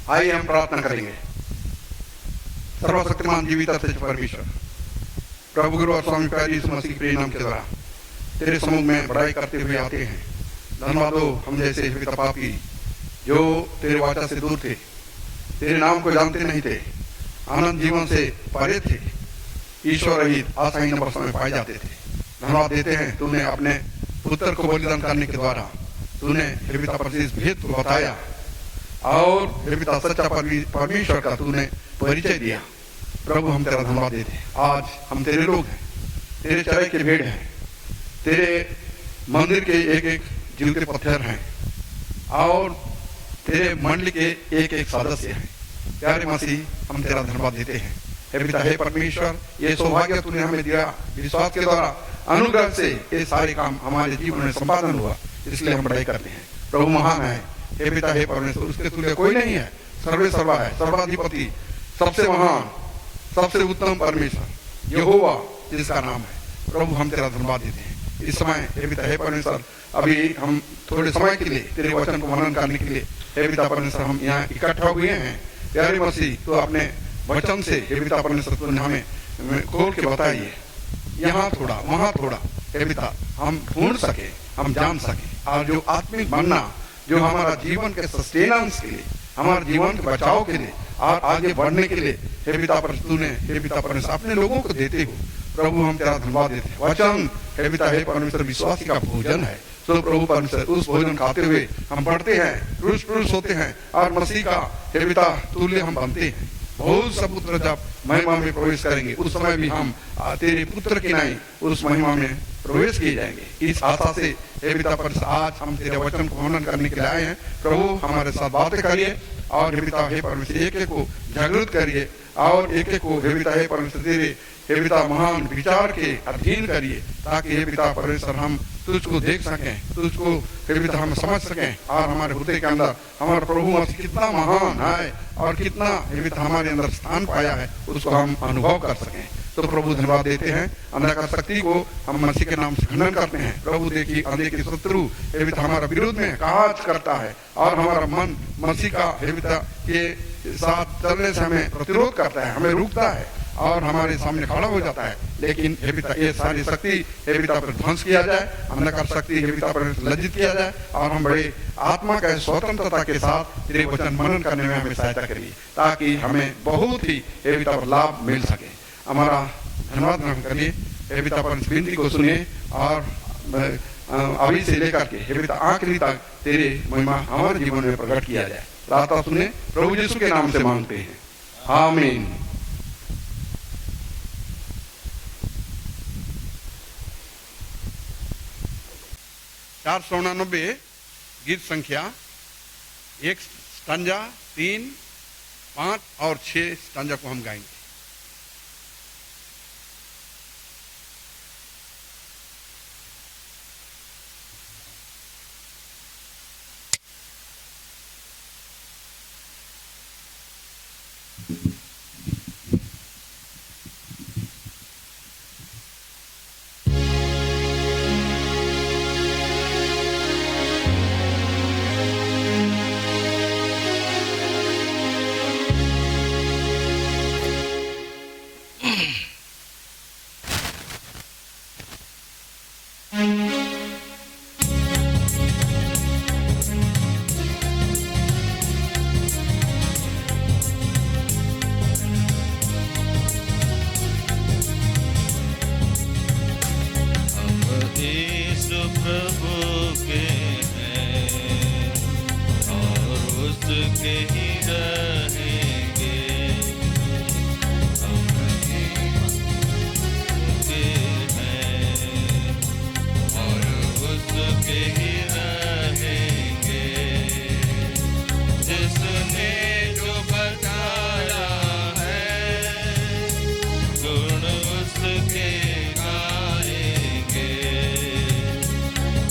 आइए हम प्रार्थना करेंगे। सर्वशक्तिमान जीवित सच्चे परमेश्वर, प्रभु गुरु और स्वामी प्यारे यीशु मसीह के प्रिय नाम के द्वारा तेरे समूह में बड़ाई करते हुए आते हैं। धन्यवाद हो हम जैसे पिता पापी जो तेरे वाचा से दूर थे, तेरे नाम को जानते नहीं थे, आनंद जीवन से परे थे, ईश्वर रहित आशाहीन अवस्था में पाए जाते थे। धन्यवाद देते हैं, तूने अपने पुत्र को बलिदान करने के द्वारा तूने हे पिता परमेश्वर भेद को बताया और हे पिता सच्चा परमेश्वर का तूने परिचय दिया। प्रभु हम तेरा धन्यवाद देते हैं। आज हम तेरे लोग हैं, तेरे चराई के भेड़ हैं, तेरे मंदिर के एक एक जीवते पत्थर हैं और तेरे मंडली के एक एक सदस्य हैं। प्यारे मसीह हम तेरा धन्यवाद देते हैं। हे पिता हे परमेश्वर, ये सौभाग्य तूने हमें दिया, विश्वास के द्वारा अनुग्रह से ये सारे काम हमारे जीवन में संपादन हुआ, इसलिए हम बड़ाई करते हैं। प्रभु महान है, हे पिता हे परमेश्वर, उसके तुल्य कोई नहीं है। सर्वे सर्वा है, सर्वाधिपति, सबसे महान, सबसे उत्तम परमेश्वर यहोवा जिसका नाम है। प्रभु हम तेरा धन्यवाद देते हैं। इस समय हे पिता हे परमेश्वर, अभी हम थोड़े समय के लिए तेरे वचन को मनन करने के लिए हे पिता परमेश्वर हम यहाँ इकट्ठा हुए हैं। प्यारे मसीह, तो अपने वचन से हे पिता परमेश्वर तूने हमें खोल के बताइए, यहाँ थोड़ा वहाँ थोड़ा हे पिता हम ढूंढ सके, हम जान सके, और जो आत्मिक बनना जो हमारा जीवन के सस्टेनेंस के लिए, हमारे जीवन के बचाव के लिए और आगे बढ़ने के लिए हे पिता परमेश्वर तूने हे पिता परमेश्वर अपने लोगों को देते हो। प्रभु हम तेरा धन्यवाद देते हैं। वचन हे पिता हे परमेश्वर विश्वासी का भोजन है। तो प्रभु परमेश्वर उस भोजन खाते हुए हम बढ़ते हैं, रुष्ट होते हैं और मसीह का हे पिता तुल्य हम बनते हैं। बहुत सा पुत्र जब महिमा में प्रवेश करेंगे उस समय भी हम तेरे पुत्र की नहीं उस महिमा में प्रवेश किए जाएंगे। इस आशा से हे पिता परमेश्वर आज हम तेरे वचन को मनन करने के लिए आए हैं। प्रभु हमारे साथ बातें करिए और हे पिता हे परमेश्वर एक एक को जागृत करिए और एक एक को हे पिता हे परमेश्वर तेरे हे पिता महान विचार के अधीन करिए, ताकि हे पिता परमेश्वर हम तुझको देख सकें, तुझको हे पिता हम समझ सकें और हमारे हृदय के अंदर हमारा प्रभु मसीह कितना महान है और कितना हे पिता हमारे अंदर स्थान पाया है उसको हम अनुभव कर सकें। तो प्रभु धन्यवाद देते हैं। अंधकार शक्ति को हम मसीह के नाम से खंडन करते हैं। प्रभु देखिए अंधे के शत्रु हे पिता हमारा विरोध में काज करता है और हमारा मन मसीह का हे पिता के साथ चलने से हमें प्रतिरोध करता है, हमें रोकता है और हमारे सामने खड़ा हो जाता है। लेकिन हे पिता ये सारी शक्ति हे पिता पर ध्वंस किया जाए, अंधकार शक्ति हे पिता पर लज्जित किया जाए और हम बड़े आत्मा का स्वतंत्रता के साथ तेरे वचन मनन करने में हमें सहायता करिए, ताकि हमें बहुत ही हे पिता पर लाभ मिल सके। हमारा धन्यवाद ग्रहण करिए। हे पिता पर विनती को सुनिए और अभी से लेकर के हे पिता आखिरी तक तेरे महिमा हमारे जीवन में प्रकट किया जाए। प्रार्थना सुने प्रभु यीशु के नाम से मांगते हैं, आमीन। चार 499 गीत संख्या 1 स्टंजा 3, 5 और 6 स्टंजा को हम गाएंगे।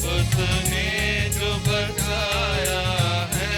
उसने जो बताया है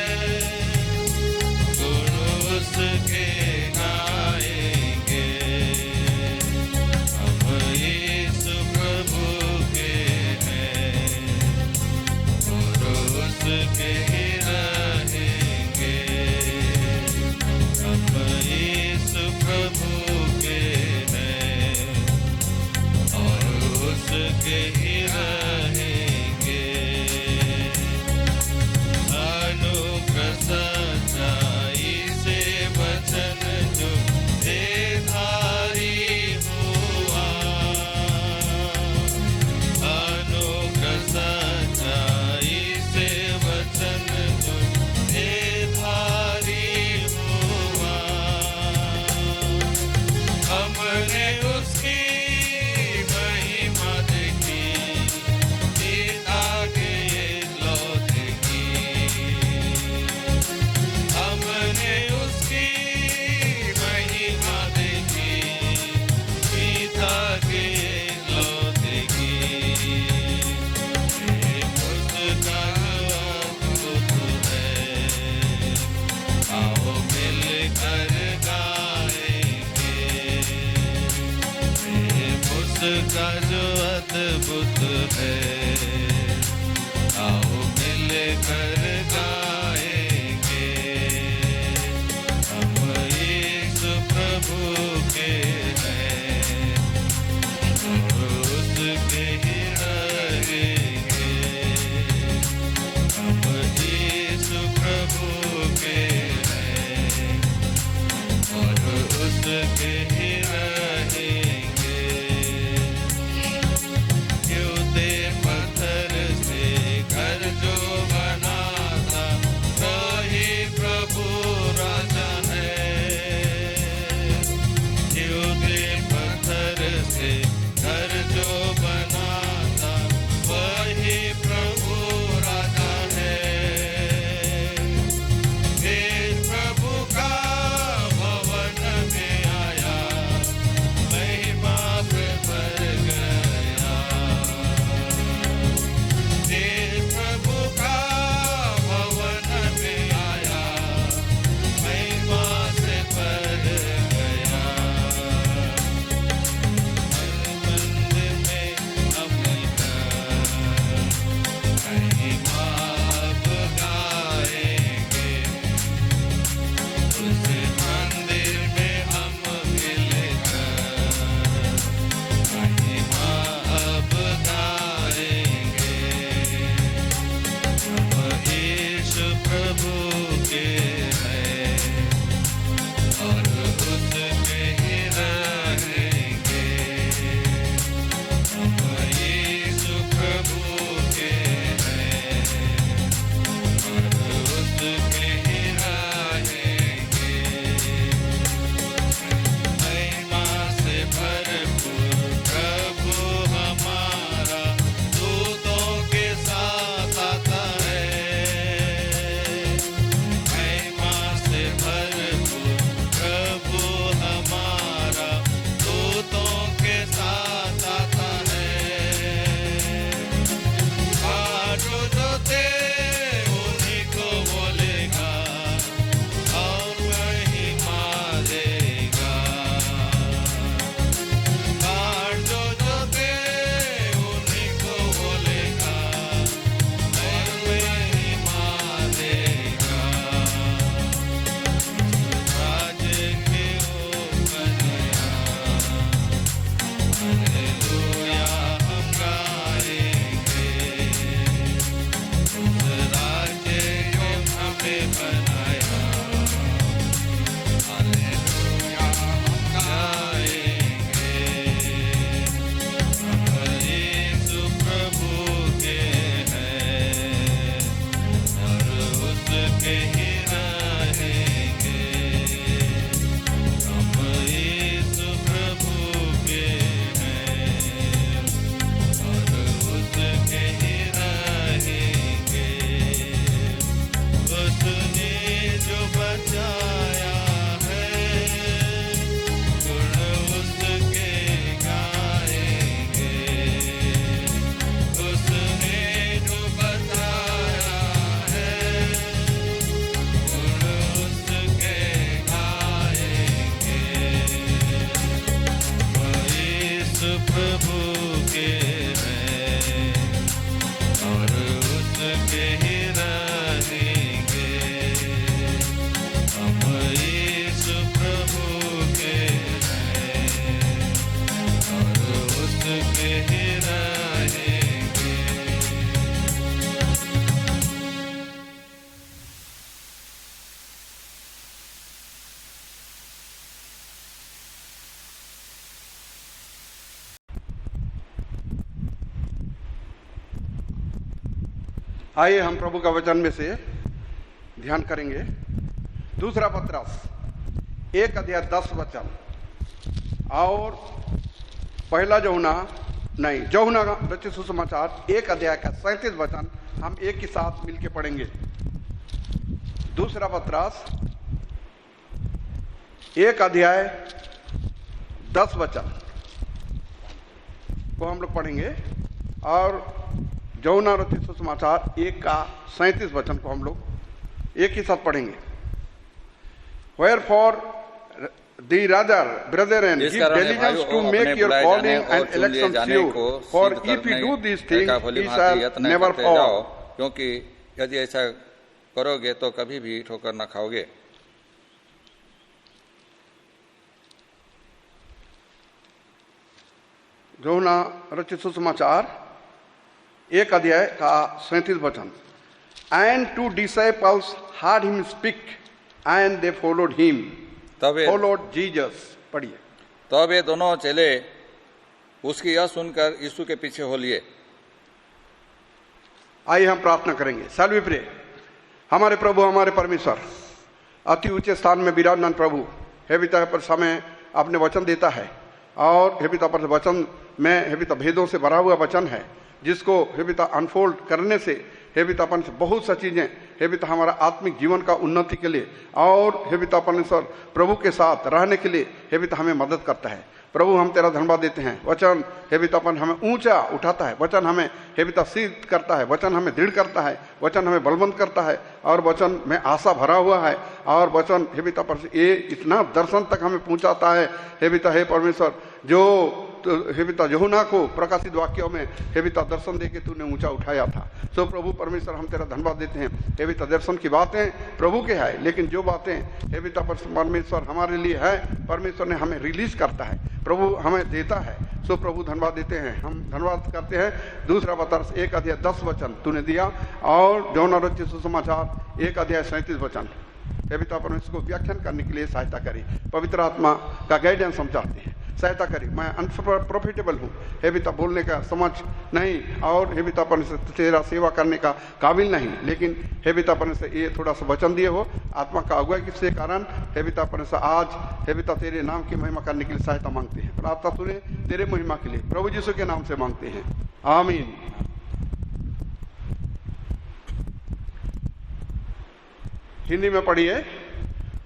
उसका जो अद्भुत है, आओ मिलकर गाएंगे। हम यीशु प्रभु के हैं और उसके ही रहेंगे। हम यीशु प्रभु के हैं और उसके ही रहेंगे। यूदे पत्थर से घर जो बनाता, वही प्रभु राजा है। यूदे पत्थर से घर जो बनाता, वही प्रभु राजा है। इस प्रभु का भवन में आया, महिमा से भर गया। इस प्रभु का भवन में आया, महिमा से भर गया। मंदिर में अपना महिमा अब गाएंगे। उस मंदिर में हम मिलकर महिमा अब गाएंगे। हम यीशु प्रभु के हैं और उसके ही रहेंगे। हम यीशु प्रभु के हैं और उसके ही रहेंगे। महिमा से भरपूर प्रभु हमारा, दूतों के साथ आता है। महिमा से भरपूर प्रभु हमारा, दूतों के साथ आता है। जो थे उन्हीं को बोलेगा और महिमा देगा। जो थे उन्हीं को बोलेगा और महिमा देगा। राज के ऊपर नया हालेलुया हम गाएंगे। उस राज्य को हमें बनाया, हालेलुया हम गाएंगे। हम यीशु प्रभु के हैं और उसके ही रहेंगे। हम यीशु प्रभु के हैं और उसके ही रहेंगे। उसने जो बचाया है, गुण उसके गाएंगे। उसने जो बचाया है, गुण उसके गाएंगे। हम यीशु प्रभु के हैं और उसके ही रहेंगे। हम यीशु प्रभु के हैं और उसके ही रहेंगे। आइए हम प्रभु का वचन में से ध्यान करेंगे। दूसरा पत्रस 1:10 और पहला यूहन्ना रचित सुसमाचार 1:37 हम एक ही साथ मिलके पढ़ेंगे। दूसरा पत्रस 1:10 को हम लोग पढ़ेंगे और यूहन्ना रचित सुसमाचार 1:37 को हम लोग एक ही साथ पढ़ेंगे। Wherefore The rather, brethren, इस give कारण diligence भाइयों, to अपने make your बुलाए calling जाने और and चुन लिए election जाने sure. को For सिद्ध if you करने do these का things, भली ye भांति shall यत्न never करते जाओ, fall. क्योंकि यदि ऐसा करोगे तो कभी भी ठोकर न खाओगे। यूहन्ना रचित सुसमाचार 1 अध्याय का 37 वचन। And two disciples heard him speak, and they followed him. Followed Jesus. पढ़िए। तब ये दोनों चेले उसकी यह सुनकर यीशु के पीछे हो लिए। आइए हम प्रार्थना करेंगे। Shall we pray? हमारे प्रभु, हमारे परमेश्वर, अति ऊंचे स्थान में विराजमान प्रभु, हे पिता पर समय अपने वचन देता है, और हे पिता पर वचन में हे पिता भेदों से भरा हुआ वचन है, जिसको हे पिता अनफोल्ड करने से हे पिता अपन से बहुत सा चीजें हे पिता हमारा आत्मिक जीवन का उन्नति के लिए और हे पिता परमेश्वर प्रभु के साथ रहने के लिए हे पिता हमें मदद करता है। प्रभु हम तेरा धन्यवाद देते हैं। वचन हे पितापन हमें ऊंचा उठाता है, वचन हमें हे पिता सिद्ध करता है, वचन हमें दृढ़ करता है, वचन हमें बलवंत करता है, और वचन में आशा भरा हुआ है, और वचन हे पिता पर ये इतना दर्शन तक हमें पहुंचाता है हे पिता हे परमेश्वर, जो तो हे पिता यूहन्ना को प्रकाशित वाक्यों में हे पिता दर्शन देके तूने ऊंचा उठाया था। सो प्रभु परमेश्वर हम तेरा धन्यवाद देते हैं। हे पिता दर्शन की बातें प्रभु के है, लेकिन जो बातें हे पिता परमेश्वर हमारे लिए है, परमेश्वर ने हमें रिलीज करता है, प्रभु हमें देता है। सो प्रभु धन्यवाद देते हैं, हम धन्यवाद करते हैं। दूसरा पत्रस 1 अध्याय 10 वचन तूने दिया, और यूहन्ना रचित सुसमाचार 1 अध्याय 37 वचन हे पिता परमेश्वर को व्याख्यान करने के लिए सहायता करी। पवित्र आत्मा का गाइडेंस हम चाहते हैं, सहायता करी। मैं अनप्रॉफिटेबल हूँ हे पिता, बोलने का समझ नहीं, और हे पिता परमेश्वर तेरा सेवा करने का काबिल नहीं, लेकिन हे पिता परमेश्वर ये थोड़ा सा वचन दिए हो आत्मा का अगुवाई के कारण हे पिता परमेश्वर आज हे पिता तेरे नाम की महिमा करने के लिए सहायता मांगते हैं। प्रार्थना तूने तेरे महिमा के लिए प्रभु यीशु के नाम से मांगते हैं, आमीन। हिंदी में पढ़िए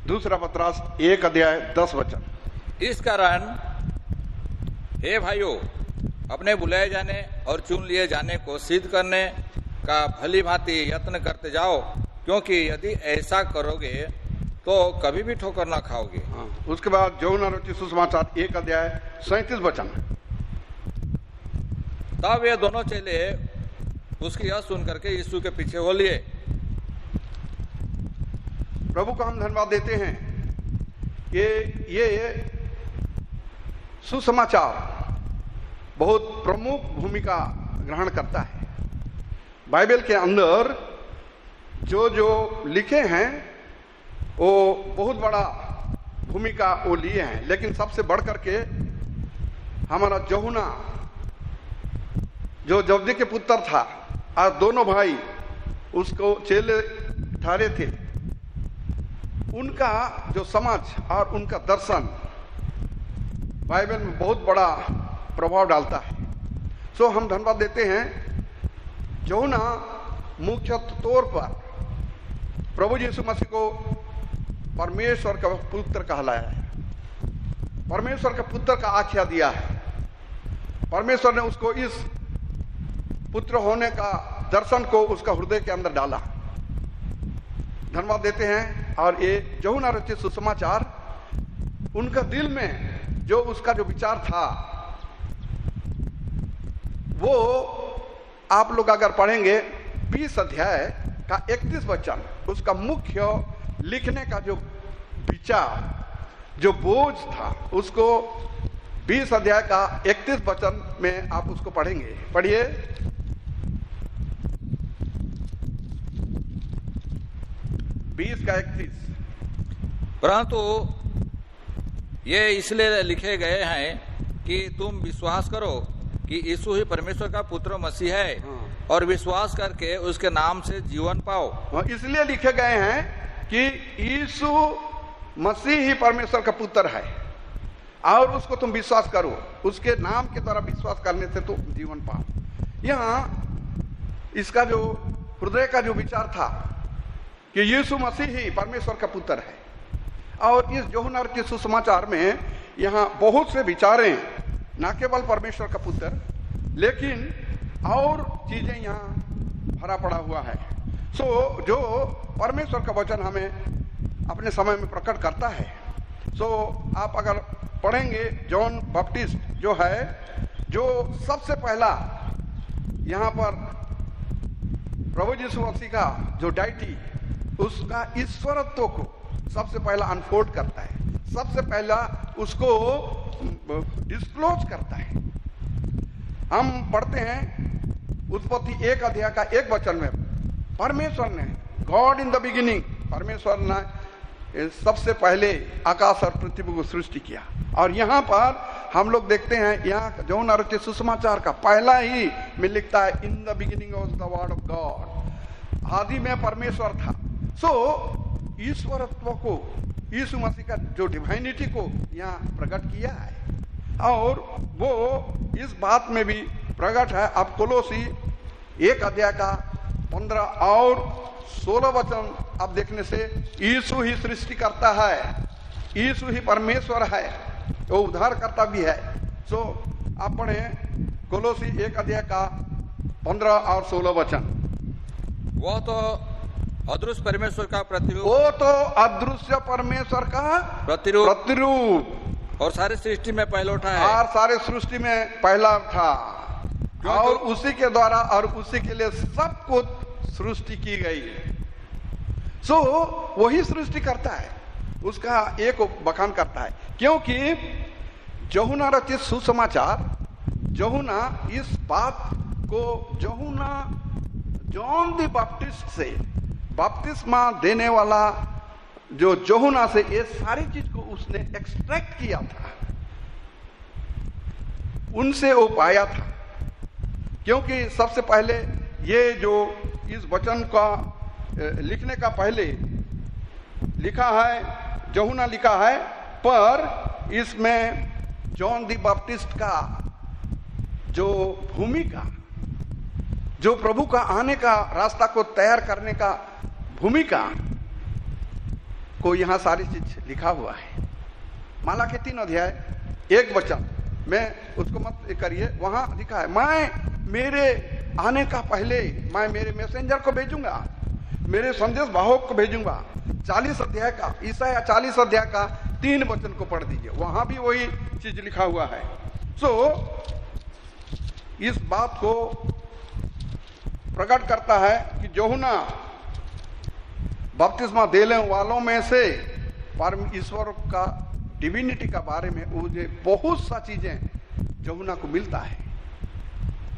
दूसरा पत्रस 1 अध्याय 10 वचन। इस कारण हे भाइयों, अपने बुलाए जाने और चुन लिए जाने को सिद्ध करने का भली भांति यत्न करते जाओ, क्योंकि यदि ऐसा करोगे तो कभी भी ठोकर ना खाओगे। उसके बाद यूहन्ना रचित सुसमाचार 1 अध्याय 37 वचन। तब ये दोनों चेले उसकी यह सुन करके यीशु के पीछे हो लिए। प्रभु को हम धन्यवाद देते हैं। ये सुसमाचार बहुत प्रमुख भूमिका ग्रहण करता है। बाइबल के अंदर जो जो लिखे हैं वो बहुत बड़ा भूमिका वो लिए हैं, लेकिन सबसे बढ़ करके हमारा यूहन्ना जो जब्दी के पुत्र था, और दोनों भाई उसको चेले ठहरे थे, उनका जो समझ और उनका दर्शन बाइबल में बहुत बड़ा प्रभाव डालता है। सो हम धन्यवाद देते हैं। यूहन्ना मुख्य तौर पर प्रभु यीशु मसीह को परमेश्वर का पुत्र कहलाया है, परमेश्वर के पुत्र का आख्या दिया है। परमेश्वर ने उसको इस पुत्र होने का दर्शन को उसका हृदय के अंदर डाला। धन्यवाद देते हैं। और ये यूहन्ना रचित सुसमाचार उनका दिल में जो उसका जो विचार था, वो आप लोग अगर पढ़ेंगे 20 अध्याय का 31 वचन, उसका मुख्य लिखने का जो विचार, जो बोझ था, उसको 20 अध्याय का 31 वचन में आप उसको पढ़ेंगे। पढ़िए। का 31। परंतु ये इसलिए लिखे गए हैं कि तुम विश्वास करो कि यीशु ही परमेश्वर का पुत्र मसीह है, और विश्वास करके उसके नाम से जीवन पाओ। इसलिए लिखे गए हैं कि यीशु मसीह ही परमेश्वर का पुत्र है, और उसको तुम विश्वास करो, उसके नाम के द्वारा विश्वास करने से तुम जीवन पाओ। यहाँ इसका जो हृदय का जो विचार था कि यीशु मसीह ही परमेश्वर का पुत्र है, और इस यूहन्ना के सुसमाचार में यहाँ बहुत से विचारें, न केवल परमेश्वर का पुत्र, लेकिन और चीजें यहाँ भरा पड़ा हुआ है। सो जो परमेश्वर का वचन हमें अपने समय में प्रकट करता है, सो आप अगर पढ़ेंगे जॉन बैप्टिस्ट जो है, जो सबसे पहला यहाँ पर प्रभु यीशु मसीह का जो डाइटी, उसका ईश्वरत्व को सबसे पहला अनफोल्ड करता है, सबसे पहला उसको डिस्क्लोज करता है। हम पढ़ते हैं उत्पत्ति 1 अध्याय का 1 वचन में, परमेश्वर ने, गॉड इन द बिगिनिंग, परमेश्वर ने सबसे पहले आकाश और पृथ्वी को सृष्टि किया। और यहाँ पर हम लोग देखते हैं, यहाँ यूहन्ना रचित सुसमाचार का पहला ही में लिखता है, in the beginning was the word of God, आदि में परमेश्वर था। सो ईश्वरत्व को, यीशु मसीह का जो डिवाइनिटी को यहाँ प्रकट किया है, और वो इस बात में भी प्रकट है। अब कोलोसी 1 अध्याय का 15 और 16 वचन अब देखने से, यीशु ही सृष्टि करता है, यीशु ही परमेश्वर है, वो उद्धार करता भी है। सो आप पढ़े कोलोसी 1 अध्याय का 15 और 16 वचन। वो तो अदृश्य परमेश्वर का प्रतिरूप, वो तो अदृश्य परमेश्वर का प्रतिरूप और सारी सृष्टि में पहला उठा है, और सारे सृष्टि में पहला था, और उसी के द्वारा और उसी के लिए सब कुछ सृष्टि की गई। सो वही सृष्टि करता है, उसका एक बखान करता है, क्योंकि यूहन्ना रचित सुसमाचार, यूहन्ना इस बात को, यूहन्ना जॉन द बैप्टिस्ट से बपतिस्मा देने वाला जो यूहन्ना से ये सारी चीज को उसने एक्सट्रैक्ट किया था, उनसे वो पाया था। क्योंकि सबसे पहले ये जो इस वचन का लिखने का पहले लिखा है, यूहन्ना लिखा है, पर इसमें जॉन द बैप्टिस्ट का जो भूमिका, जो प्रभु का आने का रास्ता को तैयार करने का भूमिका को यहां सारी चीज लिखा हुआ है। मलाकी 3 अध्याय 1 वचन में, उसको मत करिए, वहां लिखा है, मैं मेरे आने का पहले मैं मेरे मैसेंजर को भेजूंगा, मेरे संदेश वाहक को भेजूंगा। 40 अध्याय का, ईसाया 40 अध्याय का 3 वचन को पढ़ दीजिए, वहां भी वही चीज लिखा हुआ है। सो इस बात को प्रकट करता है कि यूहन्ना बपतिस्मा देने वालों में से परम ईश्वर का डिविनिटी का बारे में मुझे बहुत सा चीजें यूहन्ना को मिलता है।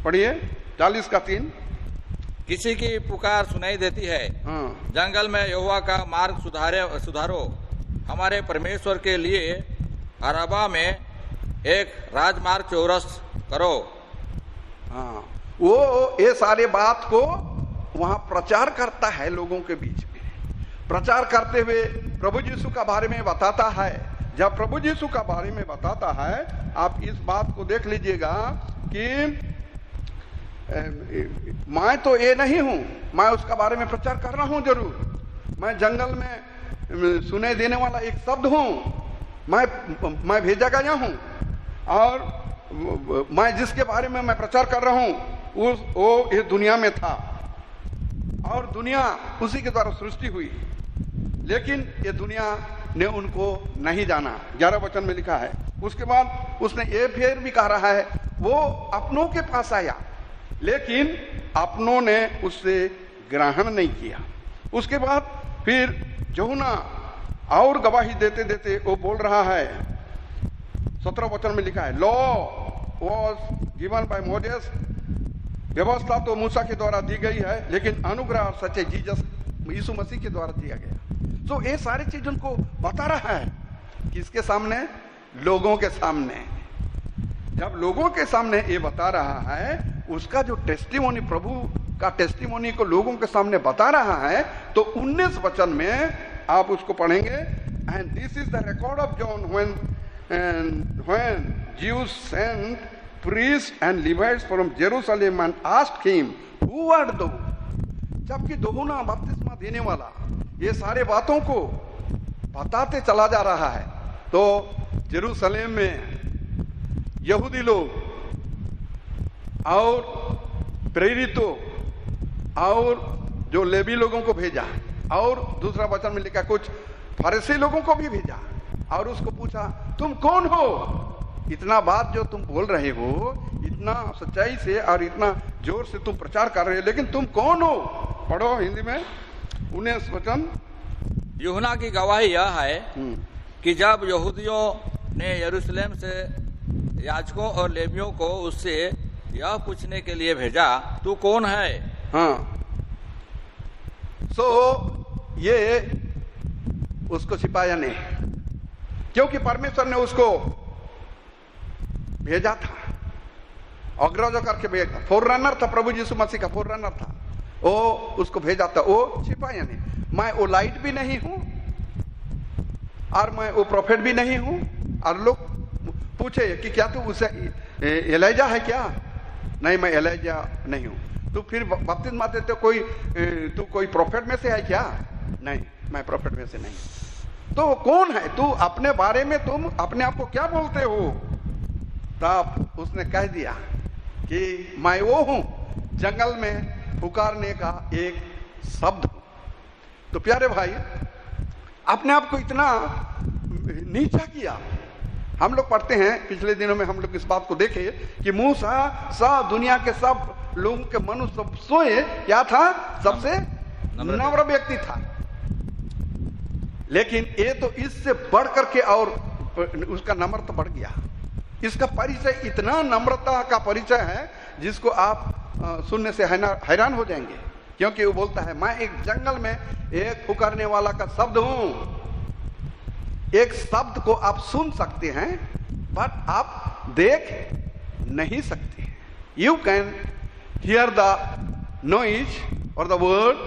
पढ़िए 40 का 3। किसी की पुकार सुनाई देती है, जंगल में यहोवा का मार्ग सुधारो, हमारे परमेश्वर के लिए अरबा में एक राजमार्ग चौरस करो। हाँ, वो ये सारे बात को वहां प्रचार करता है, लोगों के बीच में प्रचार करते हुए प्रभु यीशु का बारे में बताता है। जब प्रभु यीशु का बारे में बताता है, आप इस बात को देख लीजिएगा कि मैं तो ये नहीं हूं, मैं उसका बारे में प्रचार कर रहा हूं जरूर, मैं जंगल में सुनाई देने वाला एक शब्द हूं, मैं भेजा गया हूं, और मैं जिसके बारे में मैं प्रचार कर रहा हूं वो ये दुनिया में था, और दुनिया उसी के द्वारा सृष्टि हुई, लेकिन ये दुनिया ने उनको नहीं जाना। 11 वचन में लिखा है। उसके बाद उसने ये फिर भी कह रहा है, वो अपनों के पास आया, लेकिन अपनों ने उससे ग्रहण नहीं किया। उसके बाद फिर यूहन्ना और गवाही देते देते वो बोल रहा है, 17 वचन में लिखा है, law was given by Moses, व्यवस्था तो मूसा के द्वारा दी गई है, लेकिन अनुग्रह और सच्चे जीसस यीशु मसीह के द्वारा दिया गया। तो ये सारी चीज उनको बता रहा है, किसके सामने? लोगों के सामने। जब लोगों के सामने ये बता रहा है, उसका जो टेस्टिमोनी, प्रभु का टेस्टिमोनी को लोगों के सामने बता रहा है, तो 19 वचन में आप उसको पढ़ेंगे, and this is the record of John when Jews sent priests and Levites from Jerusalem and asked him, who art thou? जबकि यूहन्ना बपतिस्मा देने वाला ये सारे बातों को बताते चला जा रहा है, तो जेरूशलेम में यहूदी लोग और प्रेरितों और जो लेवी लोगों को भेजा, और दूसरा वचन में लिखा कुछ फरीसी लोगों को भी भेजा, और उसको पूछा, तुम कौन हो? इतना बात जो तुम बोल रहे हो, इतना सच्चाई से और इतना जोर से तुम प्रचार कर रहे हो, लेकिन तुम कौन हो? पढ़ो हिंदी में 19 वचन। यूहन्ना की गवाही यह है कि जब यहूदियों ने यरूशलेम से याजकों और लेवियों को उससे यह पूछने के लिए भेजा, तू कौन है? हाँ, ये उसको छिपाया नहीं, क्योंकि परमेश्वर ने उसको भेजा था, अग्रज करके भेजा, फोररनर था, प्रभु यीशु मसीह का फोररनर था, वो उसको भेजा था, वो छिपाया नहीं। मैं वो लाइट भी नहीं हूं और मैं वो प्रोफेट भी नहीं हूं। और लोग पूछे कि क्या तू उसे एलिजा है क्या? नहीं, मैं एलिजा नहीं हूं। तू फिर बपतिस्मा देते तू कोई प्रोफेट में से है क्या? नहीं, मैं प्रोफेट में से नहीं। तो कौन है तू? अपने बारे में तुम अपने आप को क्या बोलते हो? तब उसने कह दिया कि मैं वो हूं जंगल में पुकारने का एक शब्द हूं। तो प्यारे भाई, अपने आप को इतना नीचा किया। हम लोग पढ़ते हैं, पिछले दिनों में हम लोग इस बात को देखे कि मूसा दुनिया के सब लोगों के मनुष्य सब सोए क्या था? सबसे नम्र व्यक्ति था। लेकिन ये तो इससे बढ़ करके और उसका नम्रता बढ़ गया। इसका परिचय इतना नम्रता का परिचय है जिसको आप सुनने से हैरान हो जाएंगे, क्योंकि वो बोलता है, मैं एक जंगल में एक पुकारने वाला का शब्द हूं। एक शब्द को आप सुन सकते हैं बट आप देख नहीं सकते। You can hear the noise और the word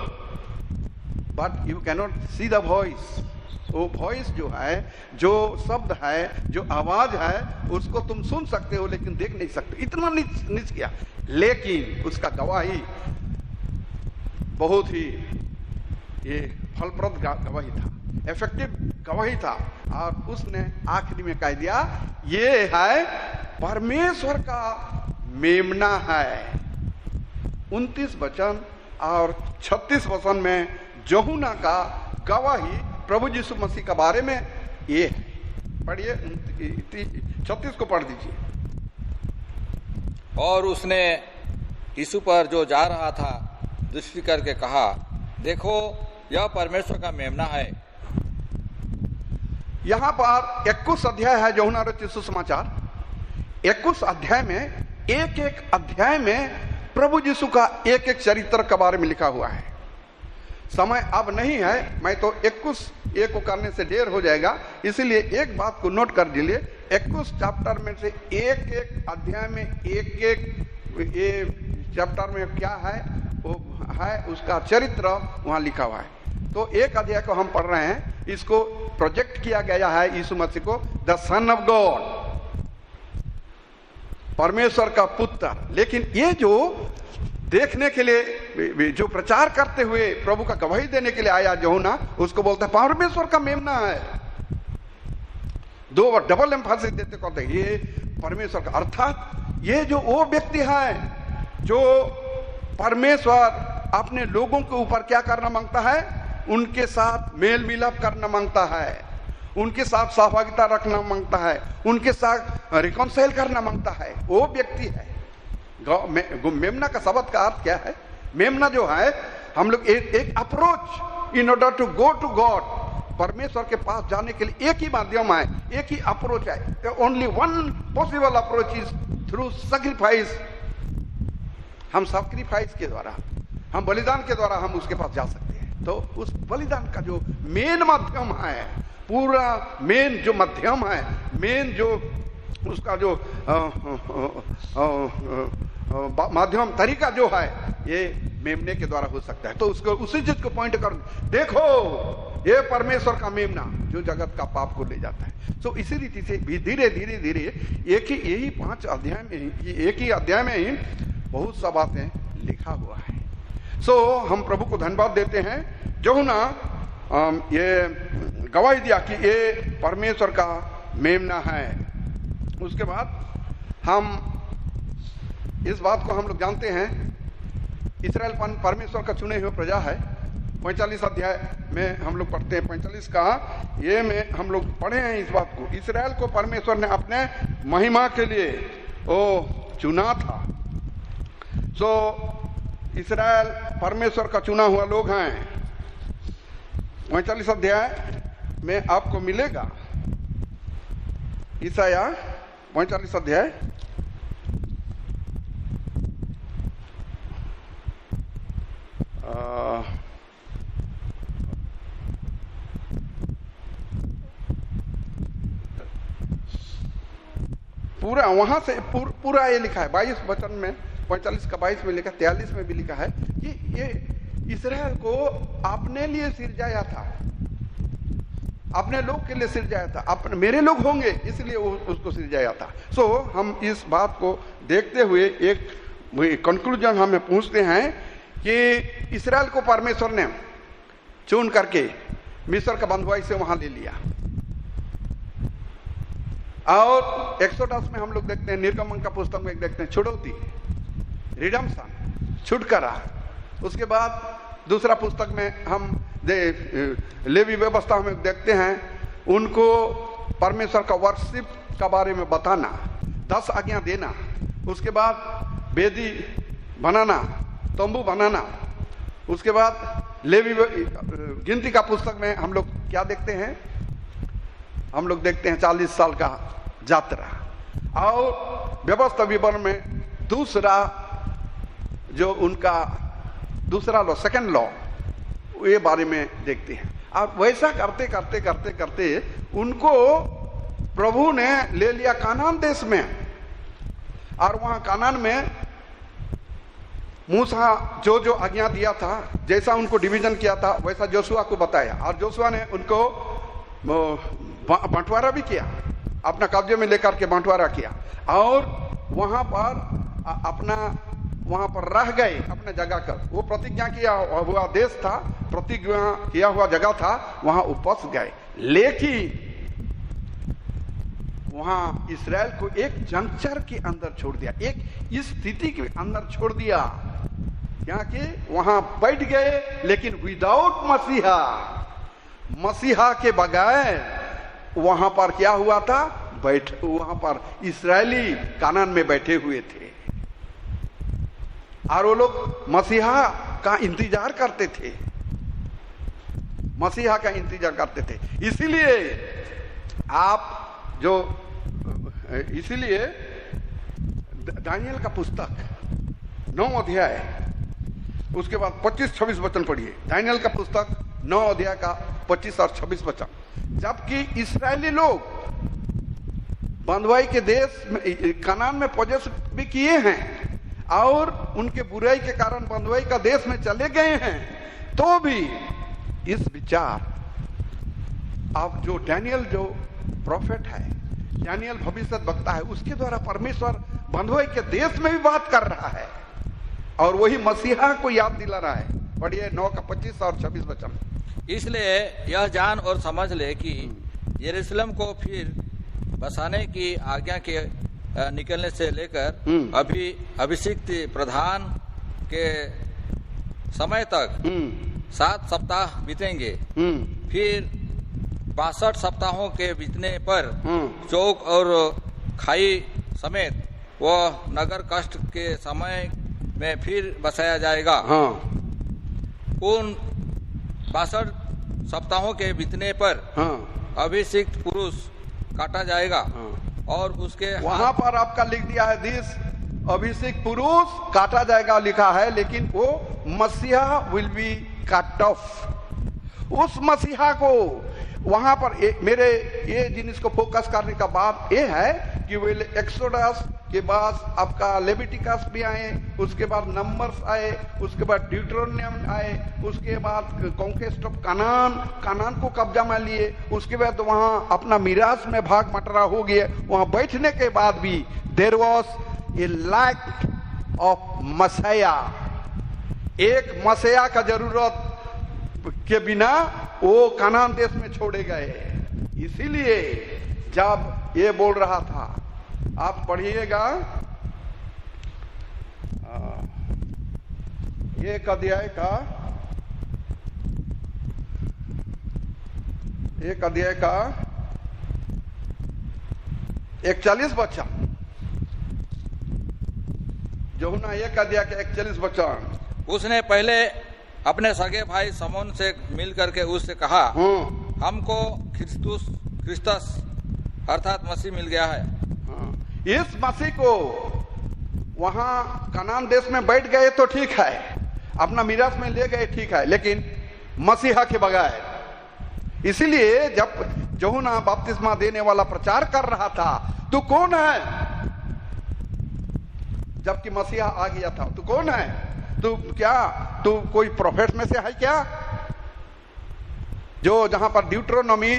but you cannot नॉट सी द वॉइस। वो वॉइस जो है, जो शब्द है, जो आवाज है, उसको तुम सुन सकते हो लेकिन देख नहीं सकते। इतना नीच किया, लेकिन उसका गवाही बहुत ही ये फलप्रद गवाही था, इफेक्टिव गवाही था। और उसने आखिरी में कह दिया, ये है परमेश्वर का मेमना है। 29 वचन और 36 वचन में यूहन्ना का गवाही प्रभु यीशु मसीह के बारे में ये है। पढ़िए 36 को पढ़ दीजिए। और उसने यीशु पर जो जा रहा था दृष्टि करके कहा, देखो यह परमेश्वर का मेमना है। यहां पर 21 अध्याय है यूहन्ना रचित सुसमाचार। 21 अध्याय में एक एक अध्याय में प्रभु यीशु का एक एक चरित्र के बारे में लिखा हुआ है। समय अब नहीं है, मैं तो 21 एक को करने से देर हो जाएगा, इसलिए एक बात को नोट कर लीजिए। 21 चैप्टर में से एक एक अध्याय में एक एक ये चैप्टर में क्या है वो है उसका चरित्र वहां लिखा हुआ है। तो एक अध्याय को हम पढ़ रहे हैं, इसको प्रोजेक्ट किया गया है यीशु मसीह को, द सन ऑफ गॉड, परमेश्वर का पुत्र। लेकिन ये जो देखने के लिए, जो प्रचार करते हुए प्रभु का गवाही देने के लिए आया यूहन्ना, उसको बोलता है परमेश्वर का मेमना है। दो डबल एम्फासिस देते कहते हैं ये परमेश्वर का, अर्थात ये जो वो व्यक्ति है जो परमेश्वर अपने लोगों के ऊपर क्या करना मांगता है, उनके साथ मेल मिलाप करना मांगता है, उनके साथ सहभागिता रखना मांगता है, उनके साथ रिकॉन्साइल करना मांगता है, वो व्यक्ति है। मेमना का शब्द का अर्थ क्या है? मेमना जो है, हम लोग एक approach in order to go to God, परमेश्वर के पास जाने के लिए एक ही माध्यम है, एक ही अप्रोच है। Only one possible approach is through sacrifice. हम सैक्रिफाइस के द्वारा, हम बलिदान के द्वारा हम उसके पास जा सकते हैं। तो उस बलिदान का जो मेन माध्यम है, पूरा मेन जो माध्यम है, मेन जो उसका जो माध्यम तरीका जो है, ये मेमने के द्वारा हो सकता है। तो उसको उसी चीज को पॉइंट कर, देखो ये परमेश्वर का मेमना जो जगत का पाप को ले जाता है। तो इसी रीति से भी धीरे धीरे धीरे यही 5 अध्याय में ही, एक ही अध्याय में ही बहुत सा बातें लिखा हुआ है। सो हम प्रभु को धन्यवाद देते हैं। यूहन्ना ये गवाही दिया कि ये परमेश्वर का मेमना है। उसके बाद हम इस बात को हम लोग जानते हैं, इस्राएल परमेश्वर का चुने हुए प्रजा है, 45 अध्याय में हम लोग पढ़ते हैं, 45 का ये में हम लोग पढ़े हैं इस बात को। इस्राएल को परमेश्वर ने अपने महिमा के लिए चुना था। सो इस्राएल परमेश्वर का चुना हुआ लोग हैं। 45 अध्याय में आपको मिलेगा, ईसाया 45 अध्याय पूरा वहां से पूरा ये लिखा है 22 वचन में, 45 का 22 में लिखा, 43 में भी लिखा है कि ये इस्राएल को अपने लिए सिरजाया था, अपने लोग के लिए सिरजाया था, अपने मेरे लोग होंगे इसलिए उसको सिरजाया था। सो हम इस बात को देखते हुए एक कंक्लूजन हमें पहुंचते हैं कि इस्राएल को परमेश्वर ने चुन करके मिस्र का बंधुआई से वहां ले लिया। और एक्सोडस में हम लोग देखते हैं, निर्गमन का पुस्तक में देखते हैं छुड़ौती, रिडम्पशन, छुटकारा। उसके बाद दूसरा पुस्तक में हम लेवी व्यवस्था में देखते हैं उनको परमेश्वर का वर्शिप का बारे में बताना, 10 आज्ञा देना। उसके बाद वेदी बनाना, तंबू बनाना। उसके बाद लेवी गिनती का पुस्तक में हम लोग क्या देखते हैं, हम लोग देखते हैं 40 साल का यात्रा। और व्यवस्था विवरण में दूसरा जो उनका दूसरा लॉ, सेकंड लॉ, ये बारे में देखते हैं। और वैसा करते करते करते करते उनको प्रभु ने ले लिया कानान देश में। और वहां कानान में मूसा जो जो आज्ञा दिया था, जैसा उनको डिवीजन किया था वैसा जोशुआ को बताया। और जोशुआ ने उनको बंटवारा भी किया, अपना कब्जे में लेकर के बंटवारा किया। और वहां पर अपना वहां पर रह गए अपने जगह कर। वो प्रतिज्ञा किया हुआ देश था, प्रतिज्ञा किया हुआ जगह था, वहां उपस गए। लेकिन वहां इस्राएल को एक जंक्चर के अंदर छोड़ दिया, एक स्थिति के अंदर छोड़ दिया, क्या कि वहां बैठ गए लेकिन विदाउट मसीहा, मसीहा के बगैर वहां पर क्या हुआ था, वहां पर इस्राएली कानान में बैठे हुए थे। और वो लोग मसीहा का इंतजार करते थे, मसीहा का इंतजार करते थे। इसीलिए आप जो इसीलिए दानियल का पुस्तक 9 अध्याय, उसके बाद 25-26 वचन पढ़िए। दानियल का पुस्तक 9 अध्याय का 25 और 26 वचन। जबकि इस्राएली लोग बंधुआई के देश में, कनान में पोजेस भी किए हैं और उनके बुराई के कारण बंधुआई का देश में चले गए हैं, तो भी इस विचार, अब जो डैनियल जो प्रोफेट है, डैनियल भविष्य वक्ता है, उसके द्वारा परमेश्वर बंधुआई के देश में भी बात कर रहा है और वही मसीहा को याद दिला रहा है। पढ़िए 9 का 25 और 26 वचन। इसलिए यह जान और समझ ले कि यरूशलेम को फिर बसाने की आज्ञा के निकलने से लेकर अभी अभिषिक्त प्रधान के समय तक 7 सप्ताह बीतेंगे। फिर 62 सप्ताहों के बीतने पर चौक और खाई समेत वह नगर कष्ट के समय में फिर बसाया जाएगा। उन 62 सप्ताहों के बीतने पर अभिषिक्त पुरुष काटा जाएगा और उसके वहां पर आपका लिख दिया है दिस अभिषेक पुरुष काटा जाएगा लिखा है, लेकिन वो मसीहा विल बी कट ऑफ। उस मसीहा को वहां पर मेरे ये जिनिस को फोकस करने का बात ये है कि वे एक्सोडस के बाद आपका लेविटिकस भी आए, उसके बाद नंबर्स आए, उसके बाद ड्यूटरोनियम आए, उसके बाद कॉन्क्वेस्ट ऑफ कानान को कब्जा में लिए, उसके बाद वहां अपना मिरास में भाग बंटरा हो गया। वहां बैठने के बाद भी there was a lack of मसीहा, एक मसीहा का जरूरत के बिना वो कानान देश में छोड़े गए। इसीलिए जब ये बोल रहा था, आप पढ़िएगा 1 अध्याय का एक अध्याय का 41 वचन, यूहन्ना 1 अध्याय का 41 वचन। उसने पहले अपने सगे भाई समौन से मिल करके उससे कहा, हमको क्रिस्तस अर्थात मसीह मिल गया है। इस मसीह को वहां कनान देश में बैठ गए तो ठीक है, अपना मीरास में ले गए ठीक है, लेकिन मसीहा के बगैर। इसीलिए जब यूहन्ना बपतिस्मा देने वाला प्रचार कर रहा था, तू कौन है, जबकि मसीहा आ गया था, तू कौन है, तू क्या, तू कोई प्रोफेट में से है क्या? जो जहां पर ड्यूटरोनॉमी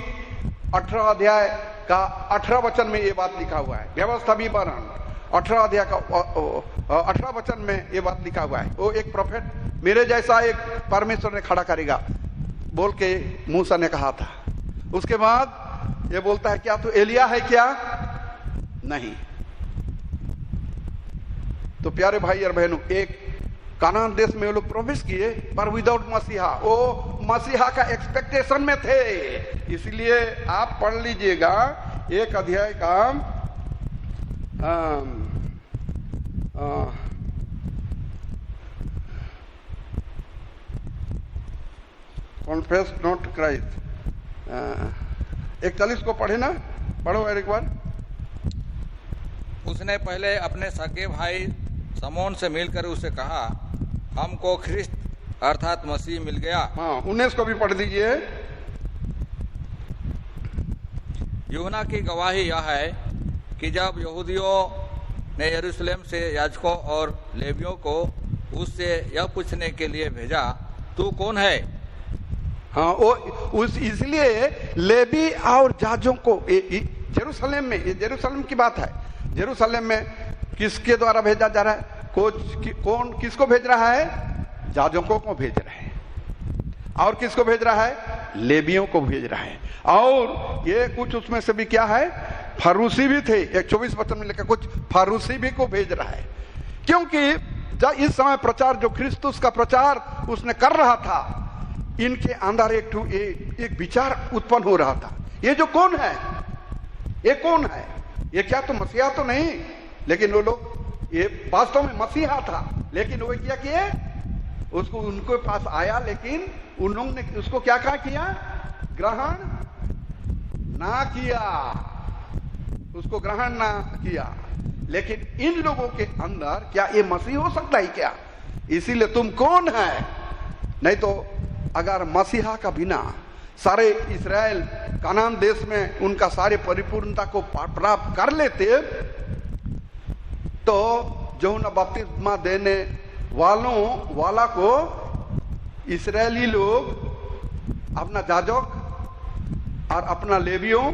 18 अध्याय का 18 वचन में ये बात लिखा हुआ है, व्यवस्था विवरण 18 अध्याय का 18 वचन में ये बात लिखा हुआ है, वो एक प्रोफेट मेरे जैसा एक परमेश्वर ने खड़ा करेगा बोल के मूसा ने कहा था। उसके बाद ये बोलता है, क्या तू एलिया है क्या? नहीं। तो प्यारे भाई और बहनों, एक कानान देश में वो लोग प्रवेश किए, पर विदाउट मसीहा, वो मसीहा का एक्सपेक्टेशन में थे। इसलिए आप पढ़ लीजिएगा 1 अध्याय का कॉन्फेस नॉट क्राइस्ट, 41 को पढ़े ना, पढ़ो एक बार। उसने पहले अपने सगे भाई समौन से मिलकर उसे कहा, हमको ख्रिस्त अर्थात मसीह मिल गया। हाँ, 19 को भी पढ़ दीजिए। यूहन्ना की गवाही यह है कि जब यहूदियों ने यरूशलेम से याजकों और लेवियों को उससे यह पूछने के लिए भेजा, तू कौन है? हाँ, वो इसलिए लेवी और जाजों को जेरूशलेम में, ये जेरूशलेम की बात है, जेरूशलेम में किसके द्वारा भेजा जा रहा है? कौन किसको भेज रहा है? जाजकों को भेज रहा है। और किसको भेज रहा है? लेवियों को भेज रहा है। और ये कुछ उसमें से भी क्या है, फरूसी भी थे, 24 वचन में लिखा, कुछ फरूसी भी को भेज रहा है। क्योंकि जब इस समय प्रचार, जो क्रिस्तुस का प्रचार उसने कर रहा था, इनके अंदर एक विचार उत्पन्न हो रहा था, ये जो कौन है, ये कौन है, ये क्या तो मसीहा तो नहीं, लेकिन वो लोग, ये वास्तव में मसीहा था, लेकिन वो क्या किए, उसको उनके पास आया, लेकिन उन लोगों ने उसको क्या कहा किया, ग्रहण ना किया, उसको ग्रहण ना किया। लेकिन इन लोगों के अंदर क्या ये मसीह हो सकता है क्या? इसीलिए तुम कौन है? नहीं तो अगर मसीहा का बिना सारे इस्राएल कनान देश में उनका सारे परिपूर्णता को प्राप्त कर लेते, तो यूहन्ना बपतिस्मा देने वाला को इस्राएली लोग अपना जाजक और अपना लेवियों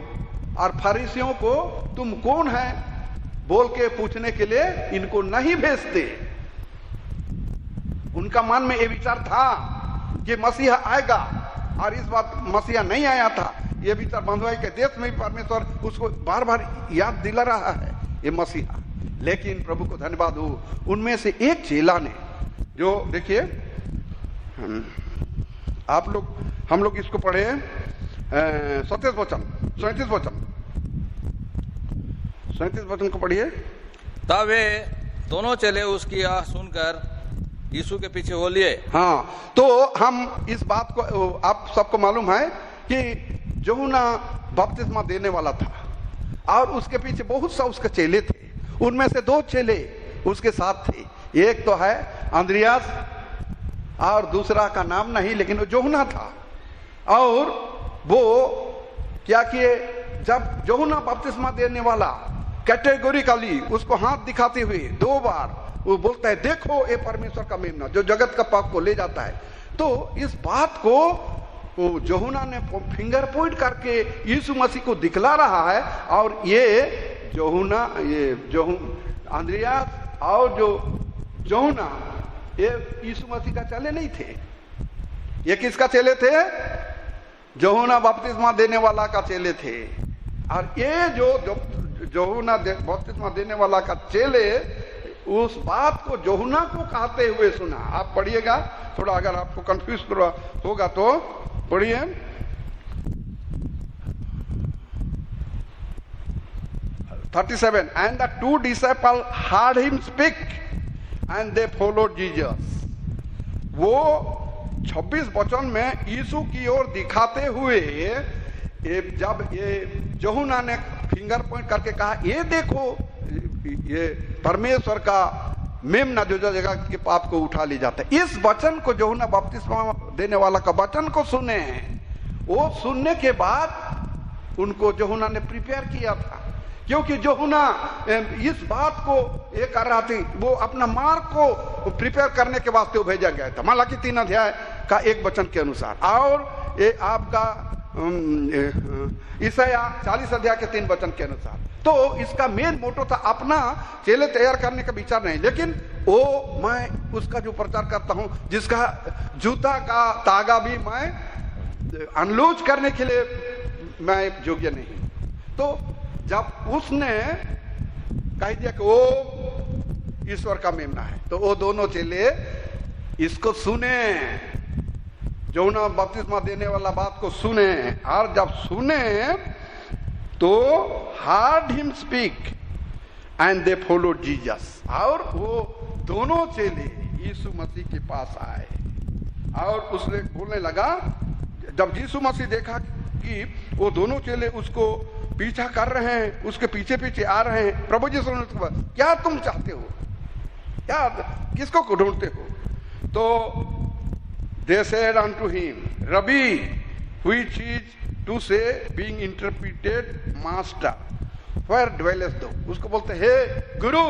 और फरीसियों को तुम कौन है बोल के पूछने के लिए इनको नहीं भेजते। उनका मन में ये विचार था कि मसीहा आएगा, और इस बात मसीहा नहीं आया था, ये विचार बंधुआई के देश में भी परमेश्वर उसको बार बार याद दिला रहा है, ये मसीहा। लेकिन प्रभु को धन्यवाद हो, उनमें से एक चेला ने, जो देखिए आप लोग, हम लोग इसको पढ़े 37 वचन को पढ़िए। तब वे दोनों चेले उसकी यह सुनकर यीशु के पीछे हो लिए। हाँ, तो हम इस बात को, आप सबको मालूम है कि यूहन्ना बपतिस्मा देने वाला था और उसके पीछे बहुत सा उसके चेले थे। उनमें से 2 चेले उसके साथ थे, एक तो है अंद्रियास और दूसरा का नाम नहीं, लेकिन वो यूहन्ना था। और वो क्या किए, जब यूहन्ना बपतिस्मा देने वाला कैटेगोरिकली उसको हाथ दिखाते हुए 2 बार वो बोलता है, देखो ये परमेश्वर का मेमना जो जगत का पाप को ले जाता है। तो इस बात को यूहन्ना ने फिंगर पॉइंट करके यीशु मसीह को दिखला रहा है। और ये अंद्रियास और जो यूहन्ना, ये यीशु मसीह का चेले नहीं थे। ये किसका चेले थे? यूहन्ना बपतिस्मा देने वाला का चेले थे। और ये जो यूहन्ना बपतिस्मा देने वाला का चेले उस बात को यूहन्ना को कहते हुए सुना। आप पढ़िएगा थोड़ा, अगर आपको कंफ्यूज होगा तो पढ़िए 37, and the two disciples heard him speak and they followed Jesus. वो 26 वचन में यीशु की ओर दिखाते हुए जब ये यूहन्ना ने फिंगर पॉइंट करके कहा, ये देखो ये परमेश्वर का मेमना जो जगह के पाप को उठा ले जाता है, इस वचन को यूहन्ना बपतिस्मा देने वाला का वचन को सुने। वो सुनने के बाद उनको यूहन्ना ने प्रिपेयर किया था, क्योंकि यूहन्ना इस बात को ये कर रहा थी, वो अपना मार्ग को प्रिपेयर करने के वास्ते वो भेजा गया था मलाकी 3 अध्याय का 1 वचन के अनुसार, और ये आपका ईसाया 40 अध्याय के 3 वचन के अनुसार। तो इसका मेन मोटो था अपना चेले तैयार करने का विचार नहीं, लेकिन वो मैं उसका जो प्रचार करता हूं, जिसका जूता का तागा भी मैं अनलूज करने के लिए मैं योग्य नहीं। तो जब उसने कह दिया कि वो ईश्वर का मेमना है, तो वो दोनों चेले इसको सुने, यूहन्ना बपतिस्मा देने वाला बात को सुने, और जब सुने तो heard him speak and they followed Jesus, और वो दोनों चेले यीशु मसीह के पास आए और उसने बोलने लगा, जब यीशु मसीह देखा कि वो दोनों चेले उसको पीछा कर रहे हैं, उसके पीछे पीछे आ रहे हैं, प्रभु जी ने उसको कहा, क्या तुम चाहते हो, क्या किसको ढूंढते हो? तो they said unto him, Rabbi, which is to say, being interpreted, Master, where dwellest thou? उसको बोलते, हे गुरु,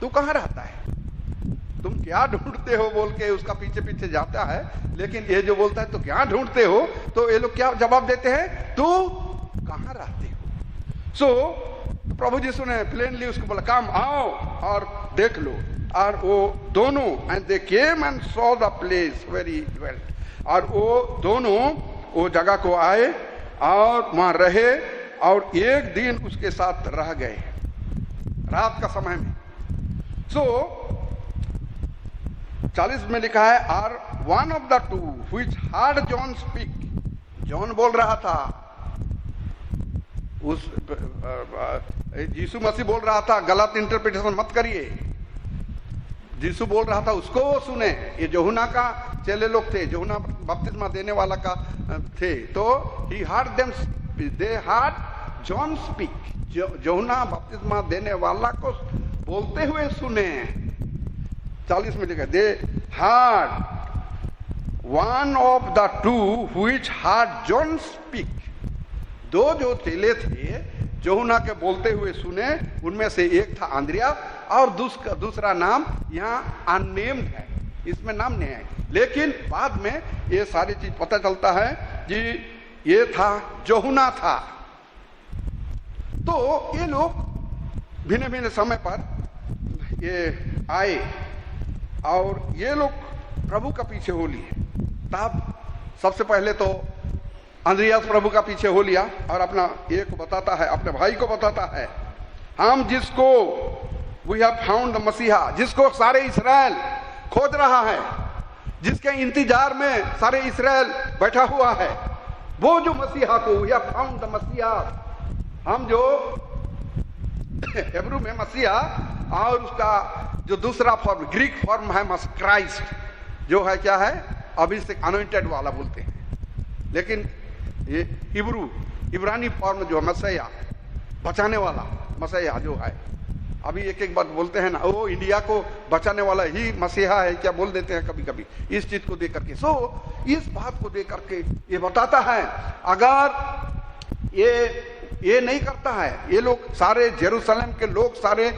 तू कहाँ रहता है, तुम क्या ढूंढते हो बोल के उसका पीछे पीछे जाता है। लेकिन ये जो बोलता है तो क्या ढूंढते हो, तो ये लोग क्या जवाब देते हैं, तू कहाँ रहते हो? सो प्रभु यीशु ने प्लेनली उसको बोला, काम आओ और देख लो। और वो दोनों and they came and saw the place where he dwelt, और वो दोनों वो जगह को आए और वहां रहे और एक दिन उसके साथ रह गए रात का समय में। सो 40 में लिखा है, are one of the two which heard John speak, John बोल रहा था, उस यीशु मसीह बोल रहा था, गलत इंटरप्रिटेशन मत करिए, यीशु बोल रहा था उसको वो सुने। ये यूहन्ना का चेले लोग थे, यूहन्ना बपतिस्मा देने वाला का थे, तो he heard them, they heard John speak, यूहन्ना बपतिस्मा देने वाला को बोलते हुए सुने। 40 में लिखा, दे heard one of the two which heard John speak, दो जो चेले थे यूहन्ना के बोलते हुए सुने, उनमें से एक था अंद्रियास और दूसरा नाम यहाँ अननेम्ड है, इसमें नाम नहीं है, लेकिन बाद में ये सारी चीज पता चलता है कि ये था यूहन्ना था। तो ये लोग भिन्न भिन्न समय पर ये आए और ये लोग प्रभु का पीछे हो लिए। तब सबसे पहले तो अंद्रियास प्रभु का पीछे हो लिया और अपना ये को बताता है, अपने भाई को बताता है, हम जिसको वी हैव फाउंड द मसीहा, जिसको सारे इस्राएल खोज रहा है, जिसके इंतजार में सारे इस्राएल बैठा हुआ है, वो जो मसीहा को वी हैव फाउंड द मसीहा, हम जो हिब्रू में मसीहा और उसका जो दूसरा फॉर्म ग्रीक फॉर्म है क्राइस्ट, जो है क्या है, अभिषेक अनॉइंटेड वाला बोलते हैं, लेकिन ये इब्रानी फॉर्म जो है मसीहा, बचाने वाला मसीहा जो है, अभी एक एक बात बोलते हैं ना, वो इंडिया को बचाने वाला ही मसीहा है क्या बोल देते हैं कभी कभी, इस चीज को देख करके। सो इस बात को देख करके ये बताता है, अगर ये नहीं करता है, ये लोग सारे जेरूसलम के लोग सारे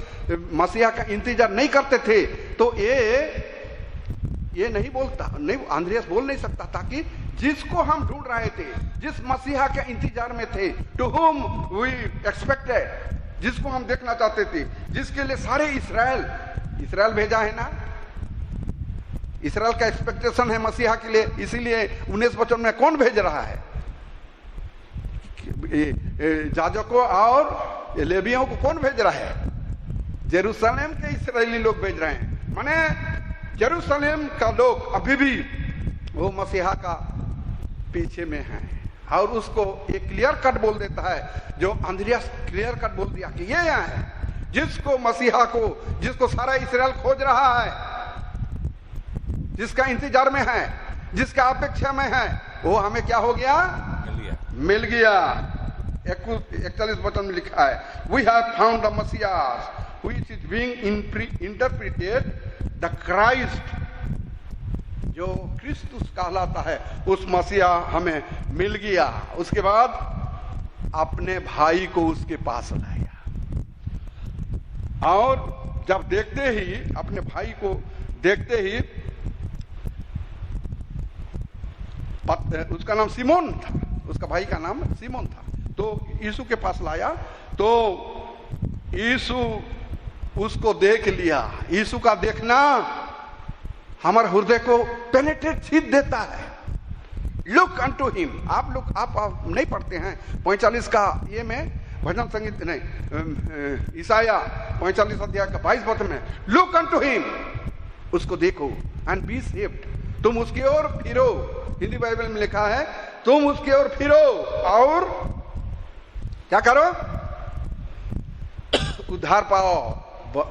मसीहा का इंतजार नहीं करते थे, तो ये नहीं बोलता, नहीं अंद्रियास बोल नहीं सकता, ताकि जिसको हम ढूंढ रहे थे, जिस मसीहा के इंतजार में थे, टू हुम वी एक्सपेक्टेड, जिसको हम देखना चाहते थे, जिसके लिए सारे इस्राएल भेजा है ना, इस्राएल का एक्सपेक्टेशन है मसीहा के लिए, इसीलिए 19 वचन में कौन भेज रहा है, जाजकों और लेवियों को कौन भेज रहा है, जेरूसलम के इस्राएली लोग भेज रहे हैं। माने जेरूसलम का लोग अभी भी वो मसीहा का पीछे में है, और उसको एक क्लियर कट बोल देता है, जो अंद्रियास क्लियर कट बोल दिया कि ये यहाँ है जिसको मसीहा को, जिसको सारा इस्राएल खोज रहा है, जिसका इंतजार में है, जिसका अपेक्षा में है, वो हमें क्या हो गया? मिल गया। 41 वचन में लिखा है, we have found the Messias which is being interpreted the Christ, जो क्रिस्तुस कहलाता है उस मसीहा हमें मिल गया। उसके बाद अपने भाई को उसके पास लाया, और जब देखते ही, अपने भाई को देखते ही, उसका नाम सिमोन था, उसका भाई का नाम सिमोन था, तो यीशु के पास लाया, तो यीशु उसको देख लिया। यीशु का देखना हमारे हृदय को पेनेट्रेट सीध देता है। Look unto him. आप नहीं पढ़ते हैं 45 का ये में भजन संगीत नहीं, ईसाया 45 अध्याय का 22 वचन में, लुक अनटू हिम, उसको देखो, एंड बी सेव्ड, तुम उसकी ओर फिरो। हिंदी बाइबल में लिखा है, तुम उसकी ओर फिरो और क्या करो? उद्धार पाओ।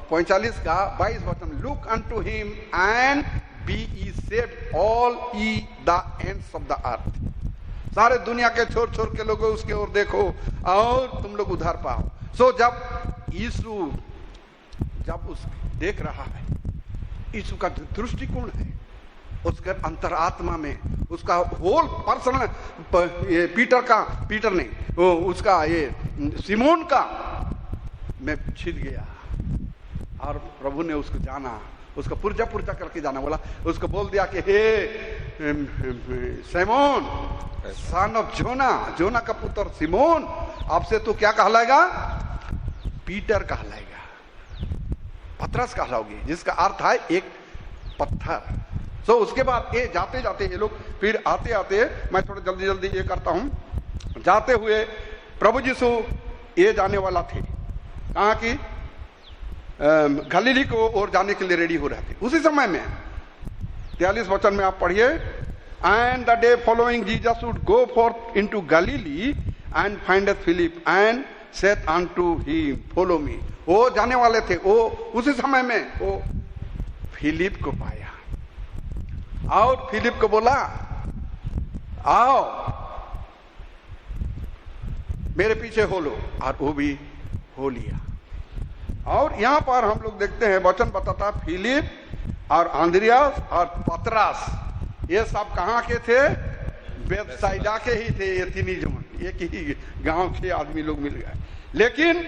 45 का 22 वचन, look unto him and be ye saved all ye the ends of the earth. सारे दुनिया के छोर छोर के लोगों उसके ओर देखो और तुम लोग उद्धार पाओ। सो जब यीशु जब उस देख रहा है, यीशु का जो दृष्टिकोण है, उसके अंतरात्मा में उसका होल पर्सनल, पीटर नहीं, वो उसका ये सिमोन का में छिद गया, और प्रभु ने उसको जाना, उसको पुर्जा पुर्जा करके जाना, बोला, उसको बोल दिया कि हे सिमोन सन ऑफ जोना, जोना का पुत्र सिमोन, अब से तू क्या कहलाएगा? पीटर कहलाएगा, पतरस कहलाओगे, जिसका अर्थ है एक पत्थर। सो उसके बाद ये जाते जाते ये लोग फिर आते आते, मैं थोड़ा जल्दी जल्दी ये करता हूं, जाते हुए प्रभु यीशु ये जाने वाला थे, कहाँ की? गलीली को ओर जाने के लिए रेडी हो रहे थे। उसी समय में 43 वचन में आप पढ़िए, and the day following Jesus would go forth into Galilee and findeth Philip and saith unto him follow me. वो जाने वाले थे, वो उसी समय में वो फिलिप को पाया और फिलिप को बोला, आओ मेरे पीछे हो लो, और वो भी हो लिया। और यहां पर हम लोग देखते हैं, वचन बताता, फिलिप और अंद्रियास और पतरस, ये सब कहां के थे? बेथसाइदा के ही थे। ये तीन जन एक ही गांव के आदमी लोग मिल गए। लेकिन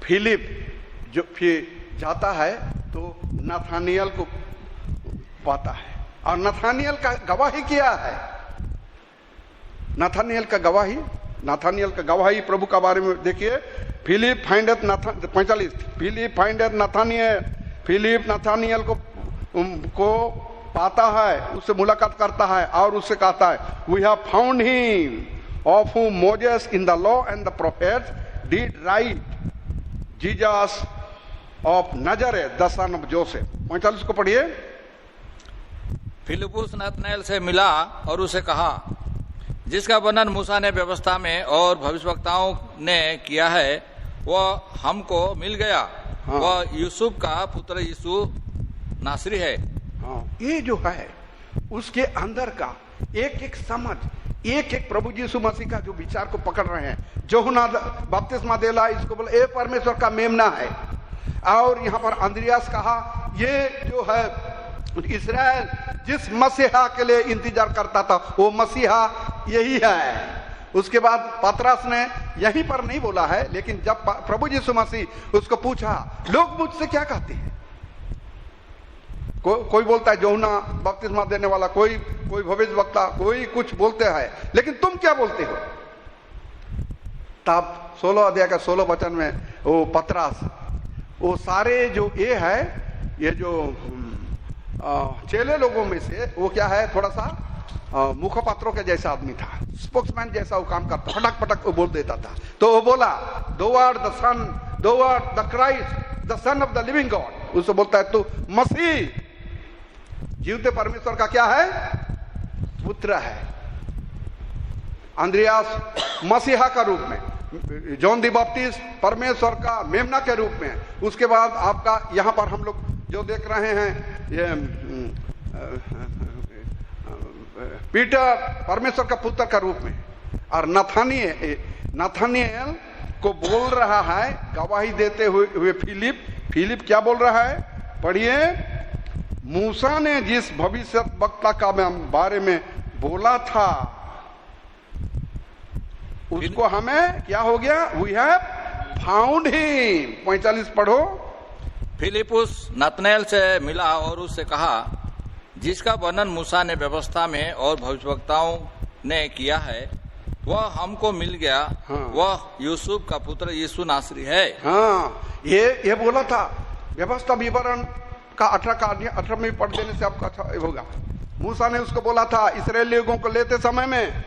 फिलिप जो फिर जाता है तो नथानियल को पाता है, और नथानियल का गवाही किया है। नथानियल का गवाही प्रभु का बारे में देखिए, Philip findeth 45, Philip findeth Nathanael, Philip Nathanael को पाता है, उससे मुलाकात करता है और उससे कहता है, we have found him of whom Moses in the law and the prophets did write, Jesus of Nazareth the son of Joseph. 45 को पढ़िए। फिलिपुस नतनएल से मिला और उसे कहा, जिसका वर्णन मूसा ने व्यवस्था में और भविष्यवक्ताओं ने किया है, वह हमको मिल गया। हाँ। वह यूसुफ का पुत्र यीशु नासरी है। हाँ, ये जो है उसके अंदर का एक एक समझ, एक एक प्रभु यीशु मसीह का जो विचार को पकड़ रहे हैं। यूहन्ना बपतिस्मा देला, इसको बोला ये परमेश्वर का मेमना है, और यहाँ पर अंद्रियास कहा, ये जो है इस्राएल जिस मसीहा के लिए इंतजार करता था, वो मसीहा यही है। उसके बाद पतरस ने यहीं पर नहीं बोला है, लेकिन जब प्रभु यीशु मसीह उसको पूछा, लोग मुझसे क्या कहते हैं? कोई बोलता है यूहन्ना बपतिस्मा देने वाला, कोई भविष्यवक्ता, कोई कुछ बोलते हैं, लेकिन तुम क्या बोलते हो? तब 16 अध्याय का 16 वचन में वो पतरस, वो सारे जो ये है, ये जो चेले लोगों में से वो क्या है, थोड़ा सा मुखपात्रों के जैसा आदमी था, स्पोक्समैन जैसा वो काम करता, फटक फटक वो बोल देता था। तो वो बोला, दो are the son, thou are the Christ, the son of the living God. उससे बोलता है, तू मसीह जीवते परमेश्वर का क्या है? पुत्र है। अंद्रियास मसीहा का रूप में, जॉन द बैप्टिस्ट परमेश्वर का मेमना के रूप में, उसके बाद आपका यहाँ पर हम लोग जो देख रहे हैं ये पीटर परमेश्वर का पुत्र का रूप में, और नथानिएल को बोल रहा है गवाही देते हुए फिलिप क्या बोल रहा है, पढ़िए। मूसा ने जिस भविष्य वक्ता का बारे में बोला था उसको हमें क्या हो गया, वी हैव फाउंड हिम। 45 पढ़ो। फिलिपुस नतनएल से मिला और उससे कहा, जिसका वर्णन मूसा ने व्यवस्था में और भविष्यवक्ताओं ने किया है वह हमको मिल गया। हाँ। वह यूसुफ का पुत्र यीशु नासरी है। हाँ, ये बोला था। व्यवस्था विवरण का 18 में पढ़ देने से आपका अच्छा होगा। मूसा ने उसको बोला था इस्राएल लोगों को लेते समय में,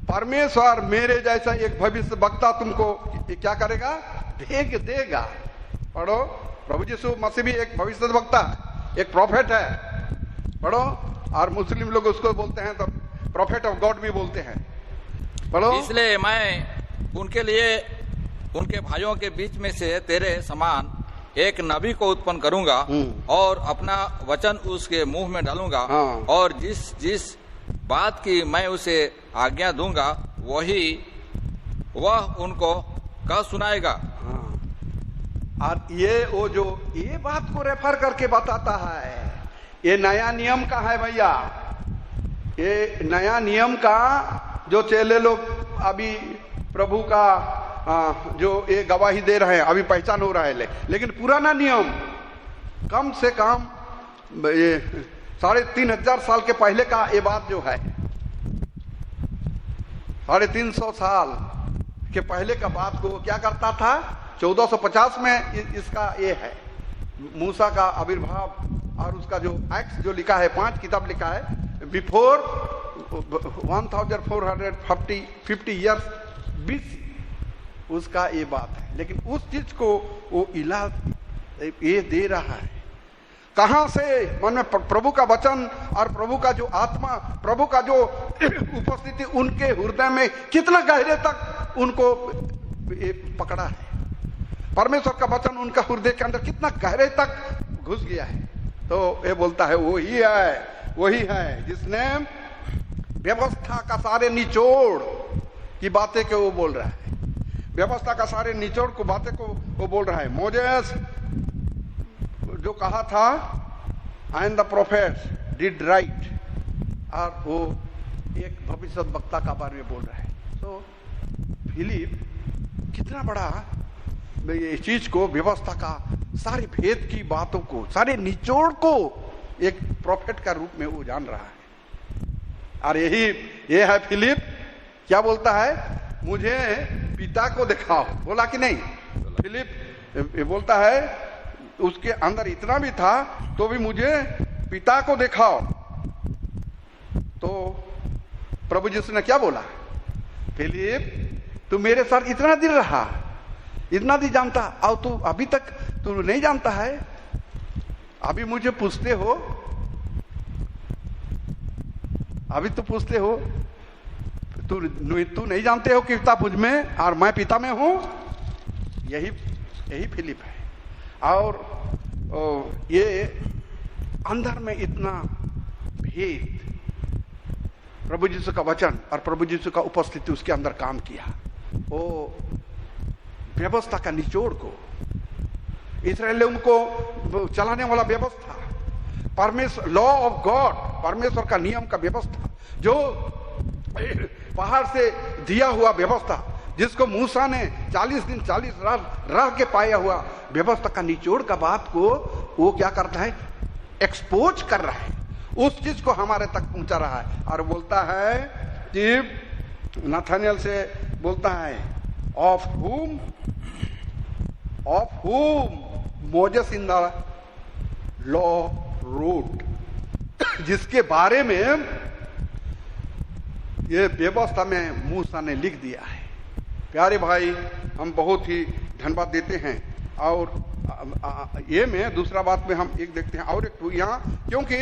परमेश्वर मेरे जैसा एक भविष्य वक्ता तुमको क्या करेगा, देगा। पढ़ो। प्रभु यीशु मसीह भी एक भविष्य वक्ता, एक प्रॉफेट है। पढ़ो। और मुस्लिम लोग उसको बोलते हैं तो प्रॉफेट ऑफ गॉड भी बोलते हैं। पढ़ो। इसलिए मैं उनके लिए उनके भाइयों के बीच में से तेरे समान एक नबी को उत्पन्न करूंगा और अपना वचन उसके मुंह में डालूंगा। हाँ। और जिस बात की मैं उसे आज्ञा दूंगा वह उनको कह सुनाएगा। हाँ। और ये बात को रेफर करके बताता है, ये नया नियम का है भैया। ये नया नियम का जो चेले लोग अभी प्रभु का जो ये गवाही दे रहे हैं, अभी पहचान हो रहा है। लेकिन पुराना नियम कम से कम ये 3,500 साल के पहले का ये बात जो है, 350 साल के पहले का बात को क्या करता था। 1450 में इसका ये है मूसा का आविर्भाव, और उसका जो एक्ट जो लिखा है, 5 किताब लिखा है, बिफोर 1450 ईयर्स BC, उसका ये बात है। लेकिन उस चीज को वो इलाज ये दे रहा है कहां से, मन में प्रभु का वचन और प्रभु का जो आत्मा, प्रभु का जो उपस्थिति उनके हृदय में कितना गहरे तक उनको ये पकड़ा है। परमेश्वर का वचन उनका हृदय के अंदर कितना गहरे तक घुस गया है। तो ये बोलता है वही है जिसने व्यवस्था का सारे निचोड़ की बातें को वो बोल रहा है। व्यवस्था का सारे निचोड़ को बातें को वो बोल रहा है। मोजेस जो कहा था, and the prophets did right, और वो एक भविष्य वक्ता का बारे में बोल रहा है। तो फिलिप कितना बड़ा ये चीज को, व्यवस्था का सारे भेद की बातों को, सारे निचोड़ को एक प्रोफेट का रूप में वो जान रहा है। और ये है फिलिप क्या बोलता है, मुझे पिता को दिखाओ। बोला कि नहीं? फिलिप ये बोलता है उसके अंदर इतना भी था तो भी मुझे पिता को दिखाओ। तो प्रभु यीशु ने क्या बोला, फिलिप तू मेरे साथ इतना दिन रहा, इतना दिन जानता, और तू अभी तक तू नहीं जानता है, अभी मुझे पूछते हो, अभी तो पूछते हो, तू नहीं जानते हो कि पिता मुझ में और मैं पिता में हूं। यही फिलिप है। और ये अंदर में इतना भेद, प्रभु यीशु का वचन और प्रभु यीशु का उपस्थिति उसके अंदर काम किया। वो व्यवस्था का निचोड़ को, इस्राएलियों को चलाने वाला व्यवस्था, परमेश्वर, लॉ ऑफ गॉड, परमेश्वर का नियम का व्यवस्था, जो पहाड़ से दिया हुआ व्यवस्था, जिसको मूसा ने 40 दिन 40 रात रह के पाया हुआ व्यवस्था का निचोड़ का बात को वो क्या करता है, एक्सपोज कर रहा है, उस चीज को हमारे तक पहुंचा रहा है। और बोलता है कि नथानिएल से बोलता है, of whom Moses in the law wrote, जिसके बारे में ये व्यवस्था में मूसा ने लिख दिया है। प्यारे भाई, हम बहुत ही धन्यवाद देते हैं। और ये में दूसरा बात में हम एक देखते हैं, और एक यहाँ, क्योंकि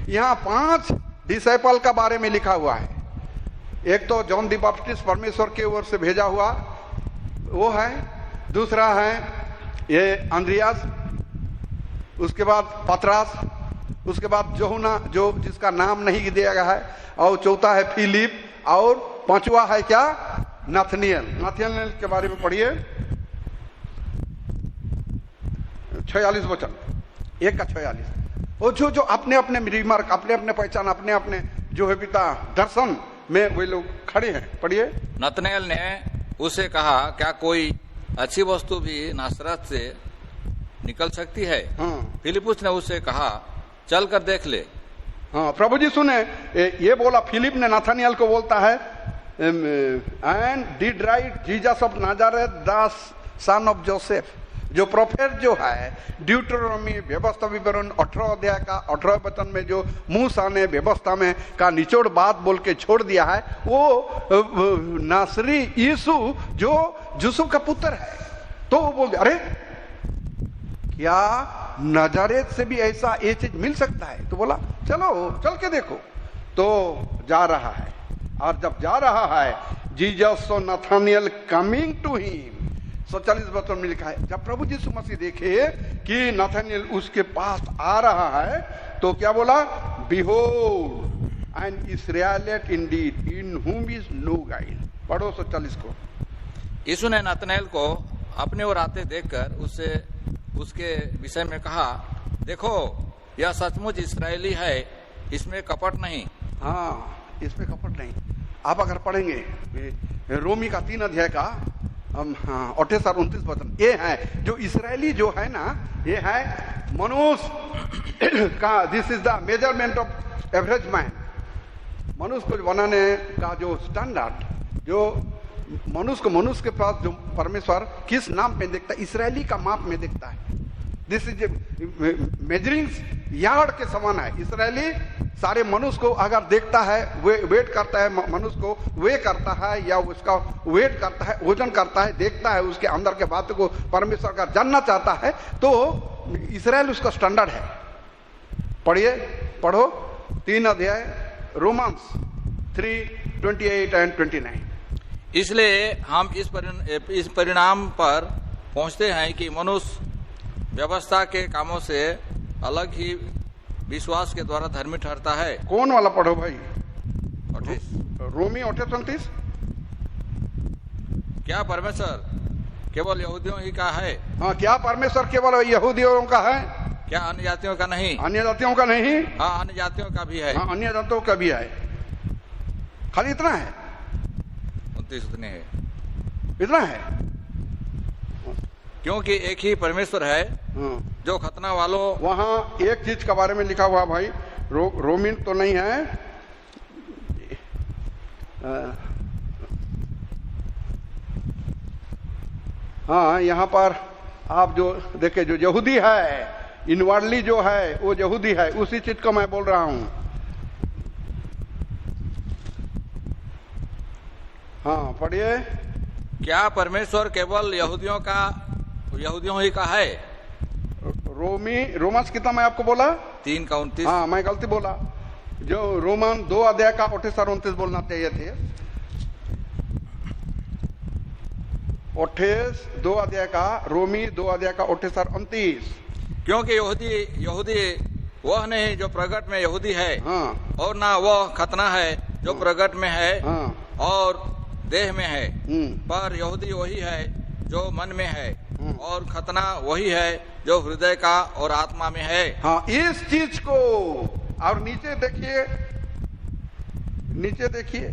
यहाँ 5 डिसाइपल का बारे में लिखा हुआ है। एक तो जॉन द बैप्टिस्ट परमेश्वर के ओर से भेजा हुआ वो है, दूसरा है ये अंद्रियास, उसके बाद पतरस, उसके बाद यूहन्ना जो जिसका नाम नहीं दिया गया है, और चौथा है फिलिप, और पांचवा है क्या, नाथनियल। नाथनियल के बारे में पढ़िए 46 वचन, 1:46। वो जो अपने अपने रिमार्क, अपने अपने पहचान, अपने अपने जो है पिता दर्शन में वे लोग खड़े हैं। पढ़िए। नतनएल ने उसे कहा, क्या कोई अच्छी वस्तु भी नासरत से निकल सकती है? हाँ। फिलिपुस ने उसे कहा, चल कर देख ले। हाँ, प्रभु जी सुने ये बोला, फिलिप ने नाथानियल को बोलता है, and did write Jesus of Nazareth the son of Joseph. जो प्रोफेट जो है ड्यूटरोनॉमी व्यवस्था विवरण 18 अध्याय का 18 वचन में जो मूसा ने व्यवस्था में का निचोड़ बात बोल के छोड़ दिया है, वो नासरी यीशु जो यूसुफ का पुत्र है। तो वो बोल, अरे क्या नजारेत से भी ऐसा ये चीज मिल सकता है? तो बोला चलो चल के देखो। तो जा रहा है, और जब जा रहा है, Jesus saw Nathanael coming to him, 47 वचन में लिखा है, जब प्रभु यीशु मसीह देखे कि नाथानियल उसके पास आ रहा है, तो क्या बोला, behold an Israelite indeed in whom is no गाइल। पढ़ो 47 को। यीशु ने नाथनएल को अपने ओर आते देखकर उसके विषय में कहा, देखो यह सचमुच इस्राएली है, इसमें कपट नहीं। हाँ, इसमें कपट नहीं। आप अगर पढ़ेंगे रोमी का 3 अध्याय का 28 और 29 वचन, ये है जो इस्राएली जो है ना, ये है मनुष्य का, this is the measurement of average man. मनुष्य को बनाने का जो स्टैंडर्ड, जो मनुष्य के पास जो परमेश्वर किस नाम पे देखता है, इस्राएली का माप में देखता है। दिस इज मेजरिंग यार्ड के समान है। इस्राएली सारे मनुष्य को अगर देखता है, वेट करता है, मनुष्य को वे करता है या उसका वेट करता है, वजन करता है, देखता है, उसके अंदर के बातों को परमेश्वर का जानना चाहता है, तो इस्राएल उसका स्टैंडर्ड है। पढ़िए, पढ़ो 3 अध्याय रोमन्स 3:28 and 29। इसलिए हम इस परिणाम पर पहुंचते हैं कि मनुष्य व्यवस्था के कामों से अलग ही विश्वास के द्वारा धर्मी ठहरता है। कौन वाला पढ़ो भाई? 28। रोमी 28:29। क्या परमेश्वर केवल यहूदियों ही का है? हाँ, क्या परमेश्वर केवल यहूदियों का है? क्या अन्य जातियों का नहीं? अन्य जातियों का नहीं। हाँ, अन्य जातियों का भी है। हाँ, अन्य जातियों का भी है। खाली इतना है? 29 उतने है। इतना है? क्योंकि एक ही परमेश्वर है जो खतना वालों। वहां एक चीज के बारे में लिखा हुआ भाई, रोमिन तो नहीं है, हाँ, यहाँ पर आप जो देखे, जो यहूदी है, इनवर्डली जो है वो यहूदी है, उसी चीज को मैं बोल रहा हूं। हाँ, पढ़िए। क्या परमेश्वर केवल यहूदियों ही का है? रोमन्स कितना मैं आपको बोला? 3:29। हाँ, मैं गलती बोला। जो रोमन 2 अध्याय का 28 और 29 बोलना चाहिए थे। 28 2 अध्याय का, रोमी 2 अध्याय का 28 और 29। क्योंकि यहूदी वह नहीं जो प्रगट में यहूदी है, हाँ, और ना वह खतना है जो प्रगट में है, हाँ, और देह में है, पर यहूदी वही है जो मन में है, और खतना वही है जो हृदय का और आत्मा में है। हाँ, इस चीज को। और नीचे देखिए, नीचे देखिए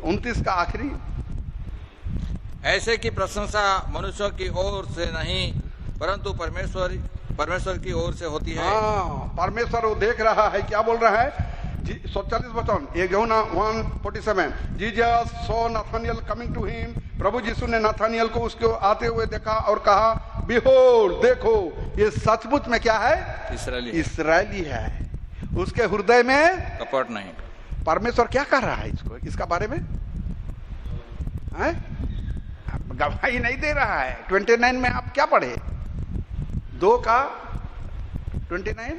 29 का आखिरी, ऐसे की प्रशंसा मनुष्यों की ओर से नहीं परंतु परमेश्वर की ओर से होती है। हाँ, परमेश्वर वो देख रहा है, क्या बोल रहा है? 47 वचन, यूहन्ना 1:47, Jesus saw Nathanael coming to him. प्रभु यीशु ने नाथानियल को उसके आते हुए देखा और कहा, बिहोल्ड, देखो ये सचमुच में क्या है? इस्राएली है, उसके हृदय में कपट नहीं। परमेश्वर क्या कर रहा है इसको, इसका बारे में है? गवाही नहीं दे रहा है। 29 में आप क्या पढ़े? 2 का 29,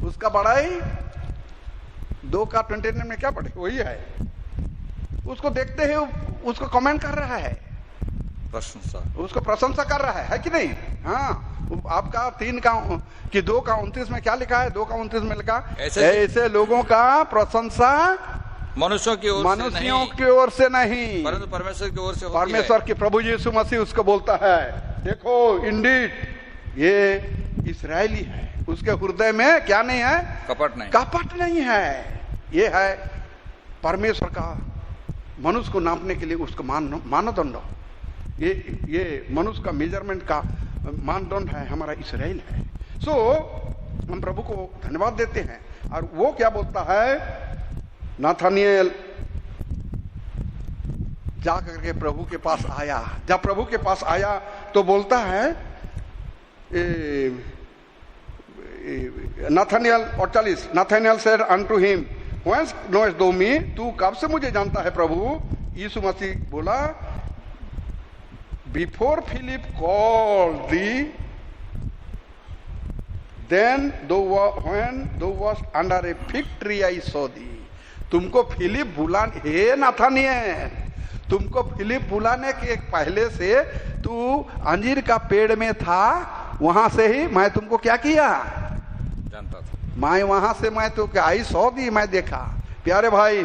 उसका बड़ाई 2 का 29 में क्या पढ़े, वही है। उसको देखते हैं, उसको कमेंट कर रहा है, प्रशंसा, उसको प्रशंसा कर रहा है कि नहीं? हाँ, आपका 3 का कि 2 का 29 में क्या लिखा है? 2 का 29 में लिखा ऐसे लोगों का प्रशंसा मनुष्यों की ओर से नहीं, परंतु परमेश्वर की ओर से होती है। परमेश्वर की प्रभु यीशु मसीह उसको बोलता है, देखो इंडीड ये इस्राएली है, उसके हृदय में क्या नहीं है? कपट नहीं है। ये है परमेश्वर का मनुष्य को नापने के लिए उसका मानदंड। ये मनुष्य का मेजरमेंट का मानदंड है, हमारा इस्राएल है। सो हम प्रभु को धन्यवाद देते हैं। और वो क्या बोलता है? नाथानिएल जा करके प्रभु के पास आया। जब प्रभु के पास आया तो बोलता है Nathaniel 48, Nathaniel said unto him, व्हेंस knowest दो मी? तू कब से मुझे जानता है प्रभु? यीशु मसीह बोला, before Philip called thee, then when thou was under a fig tree I saw thee. तुमको फिलिप बुलाने, हे नाथानिएल, तुमको फिलिप बुलाने के पहले से तू अंजीर का पेड़ में था, वहां से ही मैं तुमको क्या किया? जानता था। मैं वहां से मैं तो क्या आई सौ दी, मैं देखा। प्यारे भाई,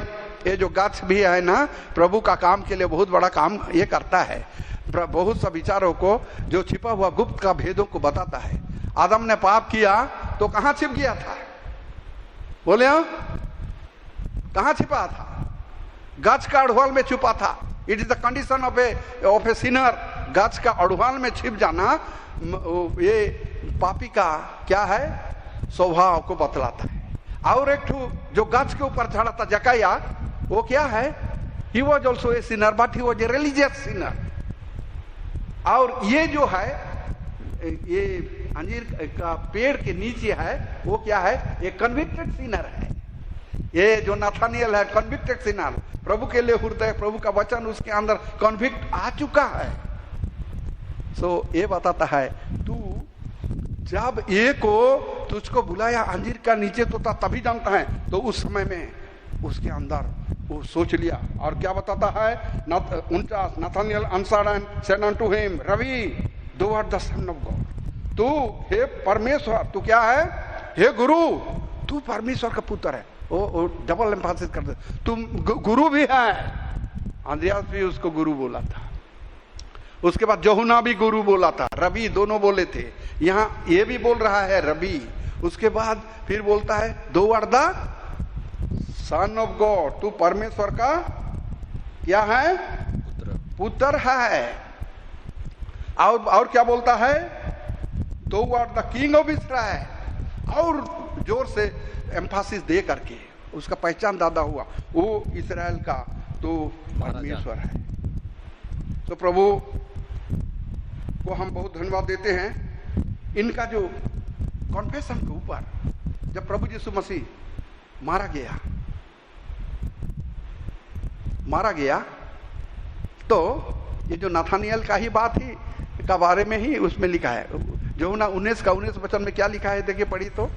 ये जो गाछ भी है ना, प्रभु का काम के लिए बहुत बड़ा काम ये करता है। बहुत सा विचारों को जो छिपा हुआ गुप्त का भेदों को बताता है। आदम ने पाप किया तो कहां छिप गया था? बोले कहां छिपा था? गाछ का अड़हुल में छुपा था। It is the condition of A Sinner. गाछ का अड़हुल में छिप जाना ये पापी का क्या है? स्वभाव को बतलाता है। और एक जो गाछ के ऊपर चढ़ा था जकाया, वो क्या है? He was also a Sinner but he was a religious Sinner. और ये जो है, ये अंजीर का पेड़ के नीचे है, वो क्या है? ये कन्विक्टेड सिनर है। ये जो नाथानिएल है कन्विक्टेड सिनर। प्रभु के लिए हृदय, प्रभु का वचन उसके अंदर कन्विक्ट आ चुका है। सो ये बताता है, तू जब ये को तुझको बुलाया अंजीर का नीचे तो था, तभी जानता है। तो उस समय में उसके अंदर वो सोच लिया। और क्या बताता है? 49, Nathaniel answered and said unto him, Ravi, thou art the son of God। तू हे परमेश्वर, तू क्या है? हे गुरु, तू परमेश्वर का पुत्र है। वो डबल एम्फासिस कर दे, तुम गुरु भी है। अंद्रियास भी उसको गुरु बोला था। उसके बाद यूहन्ना भी गुरु बोला था, रवि दोनों बोले थे। यहाँ ये भी बोल रहा है रवि। उसके बाद फिर बोलता है, thou are the son of God, तू परमेश्वर का क्या है? पुत्र है। और क्या बोलता है? Thou are the king of इस्राएल। और जोर से एम्फासिस दे करके उसका पहचान दादा हुआ, वो इस्राएल का तो परमेश्वर है। तो प्रभु को हम बहुत धन्यवाद देते हैं। इनका जो कॉन्फेशन के ऊपर, जब प्रभु यीशु मसीह मारा गया तो ये जो नाथानिएल का ही बात ही का बारे में ही उसमें लिखा है। यूहन्ना 19 का 19 वचन में क्या लिखा है? देखिए, पढ़ी तो,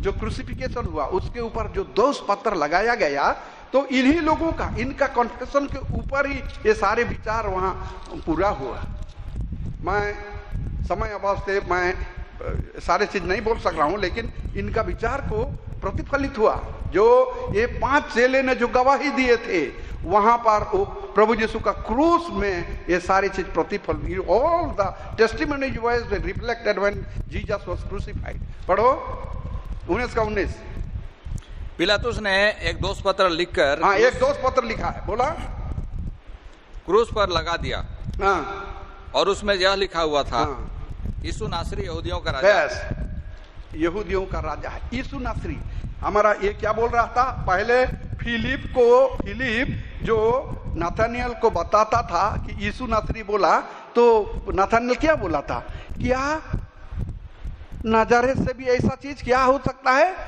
जो क्रूसिफिकेशन हुआ उसके ऊपर जो दोष पत्र लगाया गया, तो इन्हीं लोगों का, इनका कॉन्फेशन के ऊपर ही ये सारे विचार वहां पूरा हुआ। मैं समय अभाव से मैं सारे चीज नहीं बोल सक रहा हूं, लेकिन इनका विचार को प्रतिफलित हुआ। जो ये 5 चेले ने जो गवाही दिए थे, वहां पर वो प्रभु यीशु का क्रूस में ये सारी चीज प्रतिफल, all the testimony was reflected when Jesus was crucified. पढ़ो 19 का 19। पिलातुस ने एक दोष पत्र लिखकर, हाँ, एक दोष पत्र लिखा है, बोला क्रूस पर लगा दिया। हाँ, और उसमें यह लिखा हुआ था, यीशु नासरी यहूदियों का राजा। यहूदियों का राजा है यीशु नासरी। हमारा ये क्या बोल रहा था? पहले फिलिप जो नाथानिएल को बताता था कि यीशु नासरी बोला, तो नाथानिएल क्या बोला था? क्या नाजारेत से भी ऐसा चीज क्या हो सकता है?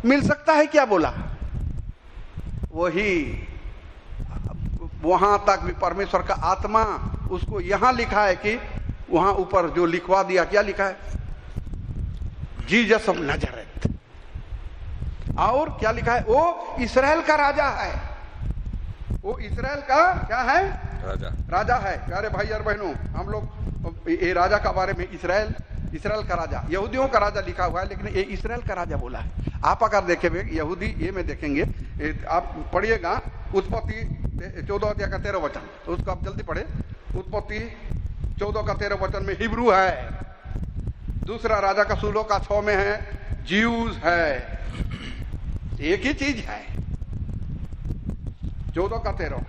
मिल सकता है क्या बोला? वही वहां तक भी परमेश्वर का आत्मा उसको यहां लिखा है कि वहां ऊपर जो लिखवा दिया, क्या लिखा है? Jesus of Nazareth. और क्या लिखा है, वो इस्राएल का राजा है, वो इस्राएल का क्या है, राजा है। प्यारे भाई और बहनों, हम लोग ये राजा का बारे में इस्राएल का राजा, यहूदियों का राजा लिखा हुआ है, लेकिन ये इस्राएल का राजा बोला है। आप अगर देखेंगे यहूदी ये में देखेंगे, आप पढ़िएगा उत्पत्ति 14 अध्याय का 13 वचन, तो उसको आप जल्दी पढ़े। उत्पत्ति 14 का 13 वचन में हिब्रू है, दूसरा राजा का सूलों का 6 में है ज्यूज है, एक ही चीज है। 14 का 13।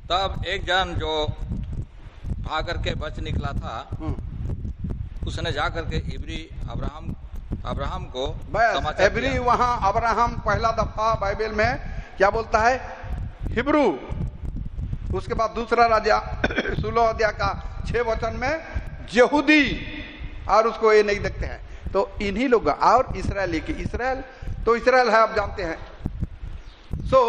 तब एक जन जो भागर के बच निकला था, उसने जाकर के इब्री अब्राहम को समाचार इब्री दिया। वहां अब्राहम पहला दफा बाइबल में क्या बोलता है, हिब्रू। उसके बाद दूसरा राजा 16 अध्याय का 6 वचन में यहूदी, और उसको ये नहीं देखते हैं। तो इन्हीं लोग और इस्राएली की, इस्राएल तो इस्राएल है, आप जानते हैं। सो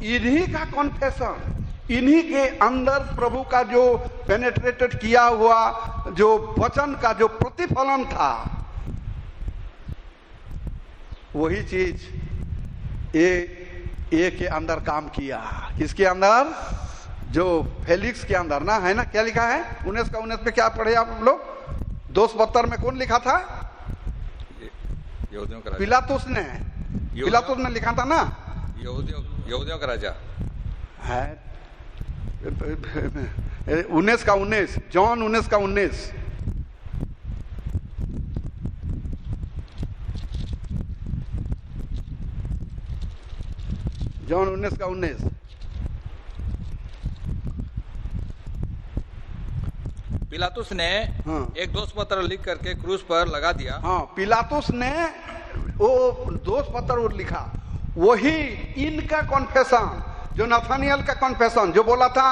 इन्हीं का कॉन्फेशन, इन्हीं के अंदर प्रभु का जो पेनेट्रेटेड किया हुआ जो वचन का जो प्रतिफलन था, वही चीज ये के अंदर काम किया। किसके अंदर, जो फेलिक्स के अंदर ना, है ना। क्या लिखा है 19 का 19 पे, क्या पढ़े आप लोग, 272 में कौन लिखा था, पिलातुस ने लिखा था ना, यहूदियों का राजा है। 19 का 19, जॉन 19 का 19। जॉन 19 का 19। पिलातुस ने एक दोष पत्र लिख करके क्रूस पर लगा दिया। हाँ, पिलातुस ने वो दोष पत्र लिखा, वही इनका कॉन्फेशन, जो नथानियल का कॉन्फेशन, जो बोला था,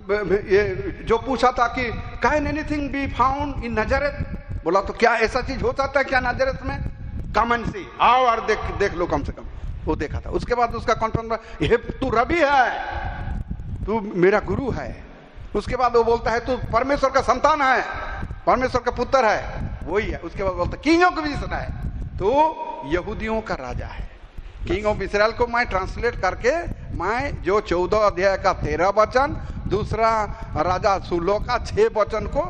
ये जो पूछा था कि can anything be found in नजरेत, बोला तो क्या ऐसा चीज हो सकता है क्या नजरेत में, कम एंड सी, आओ और देख लो कम से कम। वो देखा था। उसके बाद उसका कॉन्फेशन, ये तू रबी है, तू मेरा गुरु है। उसके बाद वो बोलता है तू परमेश्वर का संतान है, परमेश्वर का पुत्र है, वही है। उसके बाद बोलता किंग ऑफ इस्राएल है, तो यहूदियों का राजा है। किंग ऑफ इस्राएल को मैं ट्रांसलेट करके, मैं जो 14 अध्याय का 13 वचन, दूसरा राजा सूलों का 6 वचन को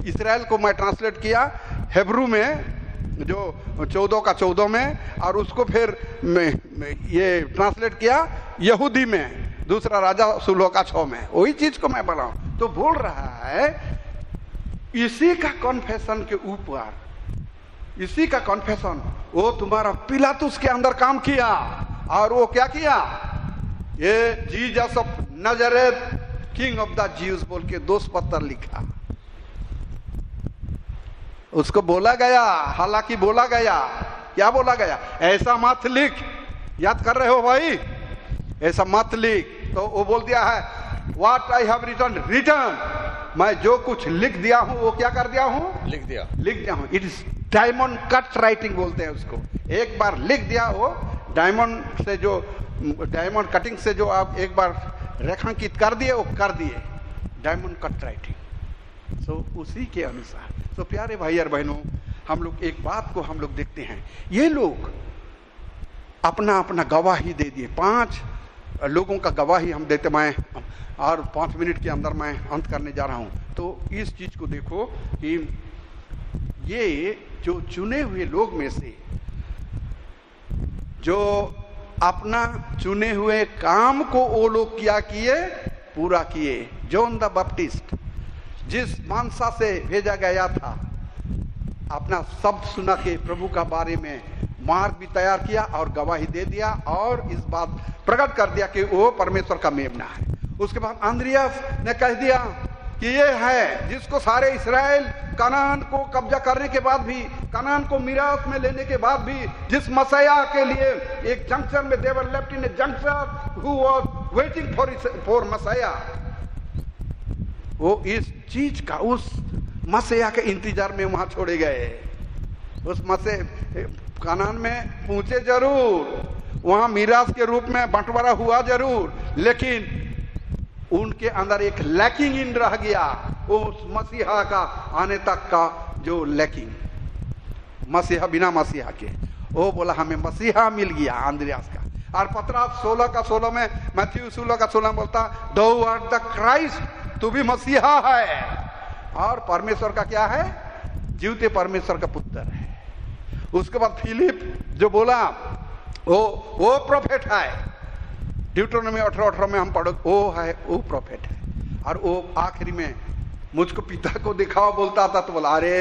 इस्राएल को मैं ट्रांसलेट किया हेब्रू में, जो 14 का 14 में, और उसको फिर ये ट्रांसलेट किया यहूदी में, दूसरा राजा सूलों का 6 में। वही चीज को मैं बोला। तो बोल रहा है इसी का कॉन्फेशन के ऊपर, इसी का कॉन्फेशन, वो तुम्हारा पिलातुस के अंदर काम किया। और वो क्या किया, ये Jesus of Nazareth king of the Jews बोल के दोष पत्र लिखा। उसको बोला गया, हालांकि बोला गया, क्या बोला गया, ऐसा मत लिख, याद कर रहे हो भाई, ऐसा मत लिख। तो वो बोल दिया है व्हाट आई हैव रिटन, मैं जो कुछ लिख दिया हूं वो क्या कर दिया हूं, लिख दिया हूं। It is diamond cut writing बोलते हैं उसको। एक बार लिख दिया, वो डायमंड से, जो डायमंड कटिंग से जो आप एक बार रेखांकित कर दिए, वो कर दिए, डायमंड कट राइटिंग। सो उसी के अनुसार। तो प्यारे भाई और बहनों, हम लोग एक बात को हम लोग देखते हैं, ये लोग अपना अपना गवाही दे दिए। 5 लोगों का गवाही हम देते, मैं और 5 मिनट के अंदर मैं अंत करने जा रहा हूं। तो इस चीज को देखो कि ये जो चुने हुए लोग में से, जो अपना चुने हुए काम को वो लोग क्या किए, पूरा किए। जॉन द बैप्टिस्ट जिस मानसा से भेजा गया था, अपना शब्द सुना के प्रभु का बारे में मार्ग भी तैयार किया और गवाही दे दिया, और इस बात प्रकट कर दिया कि वो परमेश्वर का मेमना है। उसके बाद अंद्रियास ने कह दिया कि ये है जिसको सारे इस्राएल कनान को कब्जा करने के बाद भी, कनान को मिरास में लेने के बाद भी, जिस मसीहा के लिए एक जंक्शन में, they were left in a junction who was waiting for Messiah, वो इस चीज का, उस मसीहा के इंतजार में वहां छोड़े गए। उस मसीह कनान में पहुंचे जरूर, वहां मिरास के रूप में बंटवारा हुआ जरूर, लेकिन उनके अंदर एक लैकिंग इन रह गया, उस मसीहा का आने तक का जो लैकिंग, मसीहा बिना मसीहा के, वो बोला हमें मसीहा मिल गया अंद्रियास का। और पतरस 16 का 16 में, मैथ्यू 16 का 16 में बोलता दो आर द क्राइस्ट, तू भी मसीहा है और परमेश्वर का क्या है, जीवते परमेश्वर का पुत्र है। उसके बाद फिलिप जो बोला वो प्रोफेट है, ड्यूटोनॉमी 18:18 में हम पढ़ो, वो है, वो प्रोफेट है। और वो आखिरी में मुझको पिता को दिखाओ बोलता था, तो बोला अरे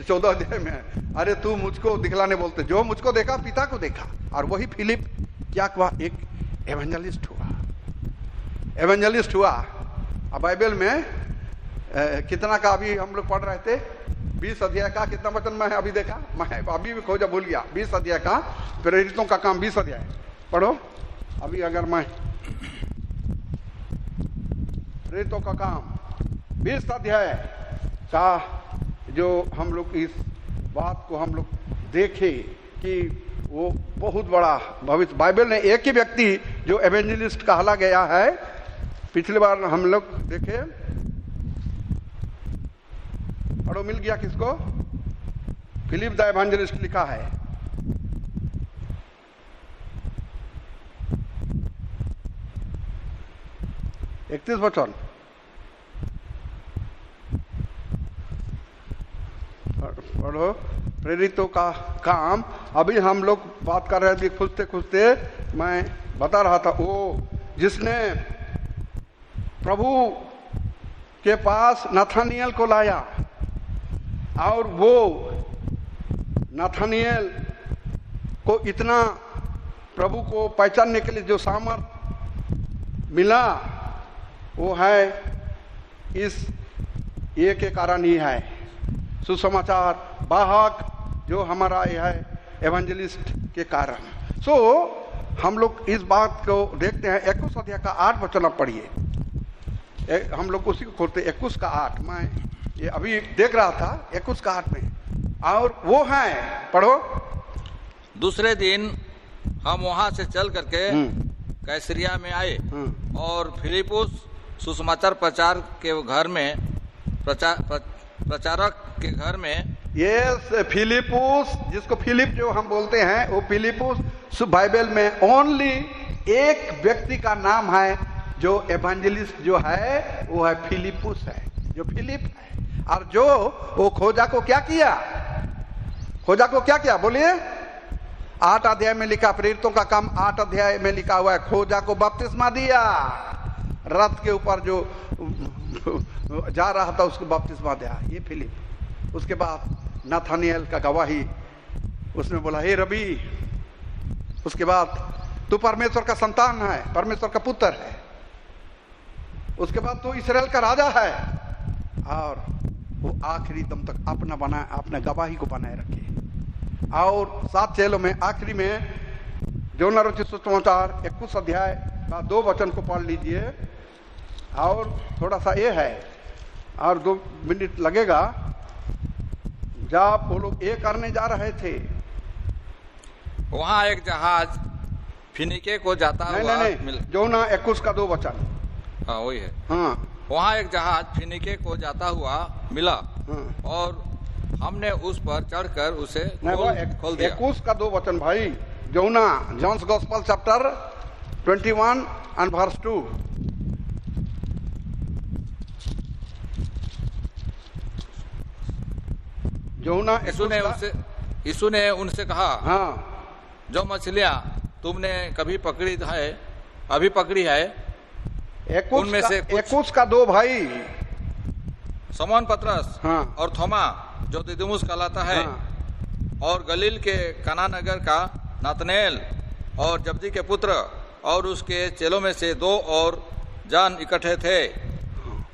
14 अध्याय में, अरे तू मुझको दिखलाने बोलते, जो मुझको देखा पिता को देखा। और वही फिलिप क्या हुआ, एक एवेंजलिस्ट हुआ, एवेंजलिस्ट हुआ। अब बाइबल में कितना का अभी हम लोग पढ़ रहे थे, 20 अध्याय का कितना वचन में है अभी देखा, मैं अभी भी खोजा भूल गया। 20 अध्याय का प्रेरितों का काम 20 अध्याय पढ़ो अभी। अगर मैं प्रेरितों का काम 20 अध्याय का जो हम लोग इस बात को हम लोग देखे कि वो बहुत बड़ा भविष्य, बाइबल ने एक ही व्यक्ति जो एवेंजलिस्ट कहला गया है, पिछली बार हम लोग देखे, पढ़ो मिल गया किसको, फिलिप द एवेंजलिस्ट लिखा है। इकतीस वचन पढ़ो, प्रेरितों का काम। अभी हम लोग बात कर रहे थे, खुजते खुजते मैं बता रहा था, वो जिसने प्रभु के पास नाथानियल को लाया और वो नाथानियल को इतना प्रभु को पहचानने के लिए जो सामर्थ मिला, वो है इस ये के कारण ही है, सुसमाचार वाहक जो हमारा ये है एवेंजलिस्ट के कारण। सो हम लोग इस बात को देखते हैं। 21 अध्याय का 8 वचन आप पढ़िए, हम लोग उसी को खोलते। 21 का 8 मैं ये अभी देख रहा था, 21 का 8 में, और वो है, पढ़ो। दूसरे दिन हम वहां से चल करके कैसरिया में आए और फिलिपुस सुसमाचार प्रचार के घर में प्रचारक के घर में, ये फिलिपुस, जिसको फिलिप जो हम बोलते हैं, वो फिलिपुस बाइबल में ओनली एक व्यक्ति का नाम है जो एवेंजलिस्ट जो है, वो है फिलिपुस है, जो फिलिप है। और जो वो खोजा को क्या किया, खोजा को क्या किया बोलिए, 8 अध्याय में लिखा, प्रेरितों का काम 8 अध्याय में लिखा हुआ है, खोजा को बपतिस्मा दिया, रथ के ऊपर जो जा रहा था उसको बपतिस्मा दिया, ये फिलिप। उसके बाद नाथानियल का गवाही, उसने बोला हे रबी, उसके बाद तू परमेश्वर का संतान है, परमेश्वर का पुत्र है, उसके बाद तू इस्राएल का राजा है। और वो आखिरी दम तक अपना गवाही को बनाए रखे। और 7 चेलों में आखिरी में यूहन्ना रचित सुसमाचार 21 अध्याय का 2 वचन को पढ़ लीजिए। और थोड़ा सा ये है, और 2 मिनट लगेगा। जब वो लोग ये करने जा रहे थे, वहाँ एक जहाज फिनिके को जाता हुआ नहीं, यूहन्ना 21 का 2 वचन, हाँ वही है। हाँ, वहाँ एक जहाज फिनिके को जाता हुआ मिला, हाँ। और हमने उस पर चढ़कर उसे खोल दिया। 21 का 2 वचन भाई, यूहन्ना, John's gospel chapter 21 and verse 2। यीशु ने उनसे कहा, हाँ, जो मछलियां तुमने कभी पकड़ी है, अभी पकड़ी है, उनमें से 21 का 2 भाई, समौन पतरस हाँ। और थोमा जो दिदुमुस कहलाता है, हाँ। और गलील के काना नगर का नातनेल और जब्दी के पुत्र और उसके चेलों में से 2 और जान इकट्ठे थे।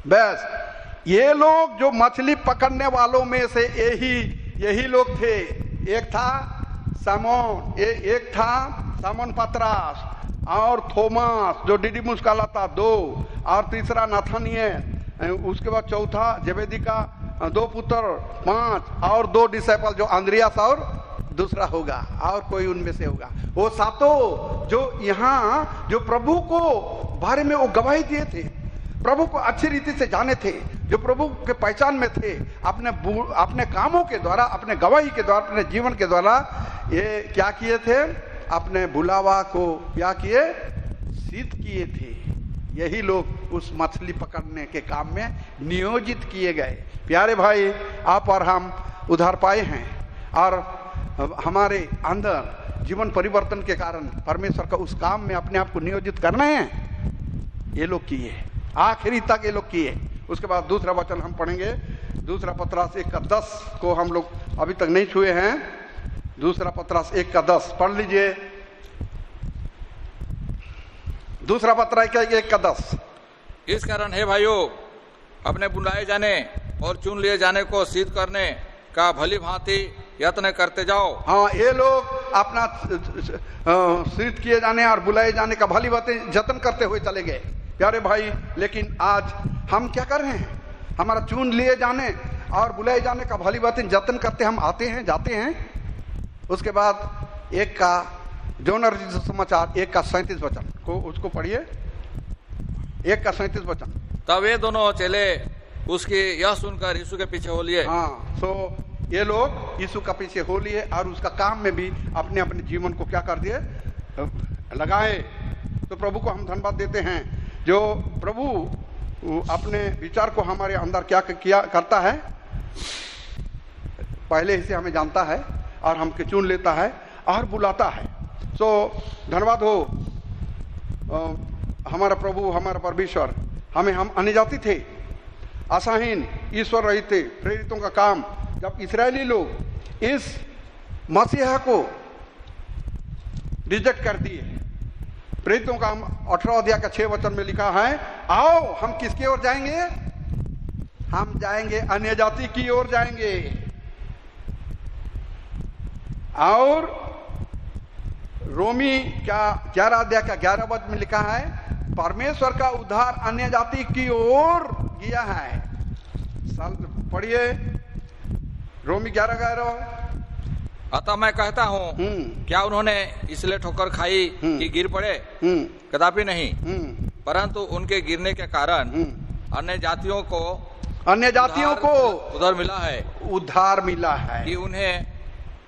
बस ये लोग जो मछली पकड़ने वालों में से यही लोग थे। एक था समौन, एक था समौन पतरस, और थोमास जो दिदुमुस कहलाता 2, और तीसरा नाथानियल, उसके बाद चौथा जेबेदी का 2 पुत्र 5, और 2 डिसाइपल जो अंद्रियास और दूसरा होगा, और कोई उनमें से होगा। वो 7 जो यहाँ जो प्रभु को बारे में वो गवाही दिए थे, प्रभु को अच्छी रीति से जाने थे, जो प्रभु के पहचान में थे, अपने कामों के द्वारा, अपने गवाही के द्वारा, अपने जीवन के द्वारा ये क्या किए थे? अपने बुलावा को क्या किए? सिद्ध किए थे। यही लोग उस मछली पकड़ने के काम में नियोजित किए गए। प्यारे भाई, आप और हम उधार पाए हैं और हमारे अंदर जीवन परिवर्तन के कारण परमेश्वर का उस काम में अपने आप को नियोजित करना है। ये लोग किए, आखिरी तक ये लोग किए। उसके बाद दूसरा वचन हम पढ़ेंगे, दूसरा पतरस 1:10 को हम लोग अभी तक नहीं छुए हैं। दूसरा पतरस 1:10 पढ़ लीजिए। दूसरा पतरस 1:10। इस कारण हे भाइयों, अपने बुलाए जाने और चुन लिए जाने को सिद्ध करने का भली भांति यत्न करते जाओ। हाँ, ये लोग अपना सिद्ध किए जाने और बुलाए जाने का भली भांति यत्न करते हुए चले गए। प्यारे भाई, लेकिन आज हम क्या कर रहे हैं? हमारा चुन लिए जाने और बुलाए जाने का भली भांति यत्न करते हम आते हैं, जाते हैं। उसके बाद एक का जोनर समाचार 1:37 वचन को उसको पढ़िए। 1:37 वचन। तब ये दोनों चेले उसकी यह सुनकर यीशु के पीछे हो लिए। हाँ, तो ये लोग यीशु का पीछे हो लिए और उसका काम में भी अपने अपने जीवन को क्या कर दिए? लगाए। तो प्रभु को हम धन्यवाद देते हैं, जो प्रभु अपने विचार को हमारे अंदर क्या करता है, पहले ही से हमें जानता है और हमके चुन लेता है और बुलाता है। सो धन्यवाद हो हमारा प्रभु, हमारा परमेश्वर। हम अन्य जाति थे, आशाहीन, ईश्वर रहित थे। प्रेरितों का काम, जब इस्राएली लोग इस मसीहा को रिजेक्ट कर दिए, प्रेरितों का 18 अध्याय का 6 वचन में लिखा है, आओ हम किसकी ओर जाएंगे? हम जाएंगे अन्य जाति की ओर जाएंगे। और रोमी क्या 11 अध्याय का 11 वचन में लिखा है, परमेश्वर का उद्धार अन्य जाति की ओर किया है। पढ़िए रोमी 11:11। अतः मैं कहता हूँ, क्या उन्होंने इसलिए ठोकर खाई कि गिर पड़े? कदापि नहीं, परंतु उनके गिरने के कारण अन्य जातियों को उधार मिला है, उद्धार मिला है कि उन्हें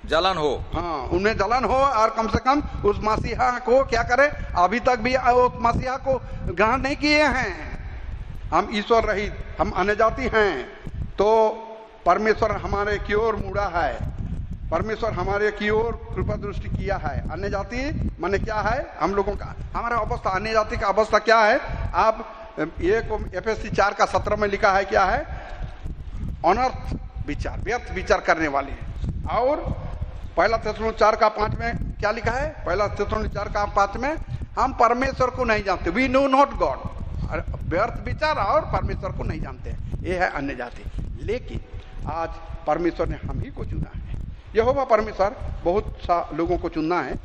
जलन हो। हाँ, उन्हें जलन हो और कम से कम उस मसीहा को क्या करे? अभी तक भी उस मसीहा को ग्रहण नहीं किए हैं। हम ईश्वर रहित, हम अन्य जाति हैं, तो परमेश्वर हमारे की ओर मुड़ा है, परमेश्वर हमारे की ओर कृपा दृष्टि किया है। अन्य जाति माने क्या है? हम लोगों का हमारा अवस्था, अन्य जाति का अवस्था क्या है? आप ये को एफएससी 4:17 में लिखा है, क्या है? अनर्थ विचार, व्यर्थ विचार करने वाले। और 1 थिस्सलुनीके 4:5 में क्या लिखा है? 1 थिस्सलुनीके 4:5 में हम परमेश्वर को नहीं जानते, वी नो नॉट गॉड। व्यर्थ विचार और परमेश्वर को नहीं जानते, ये है अन्य जाति। लेकिन आज परमेश्वर ने हम ही को चुना है। यहोवा परमेश्वर बहुत सा लोगों को चुनना है।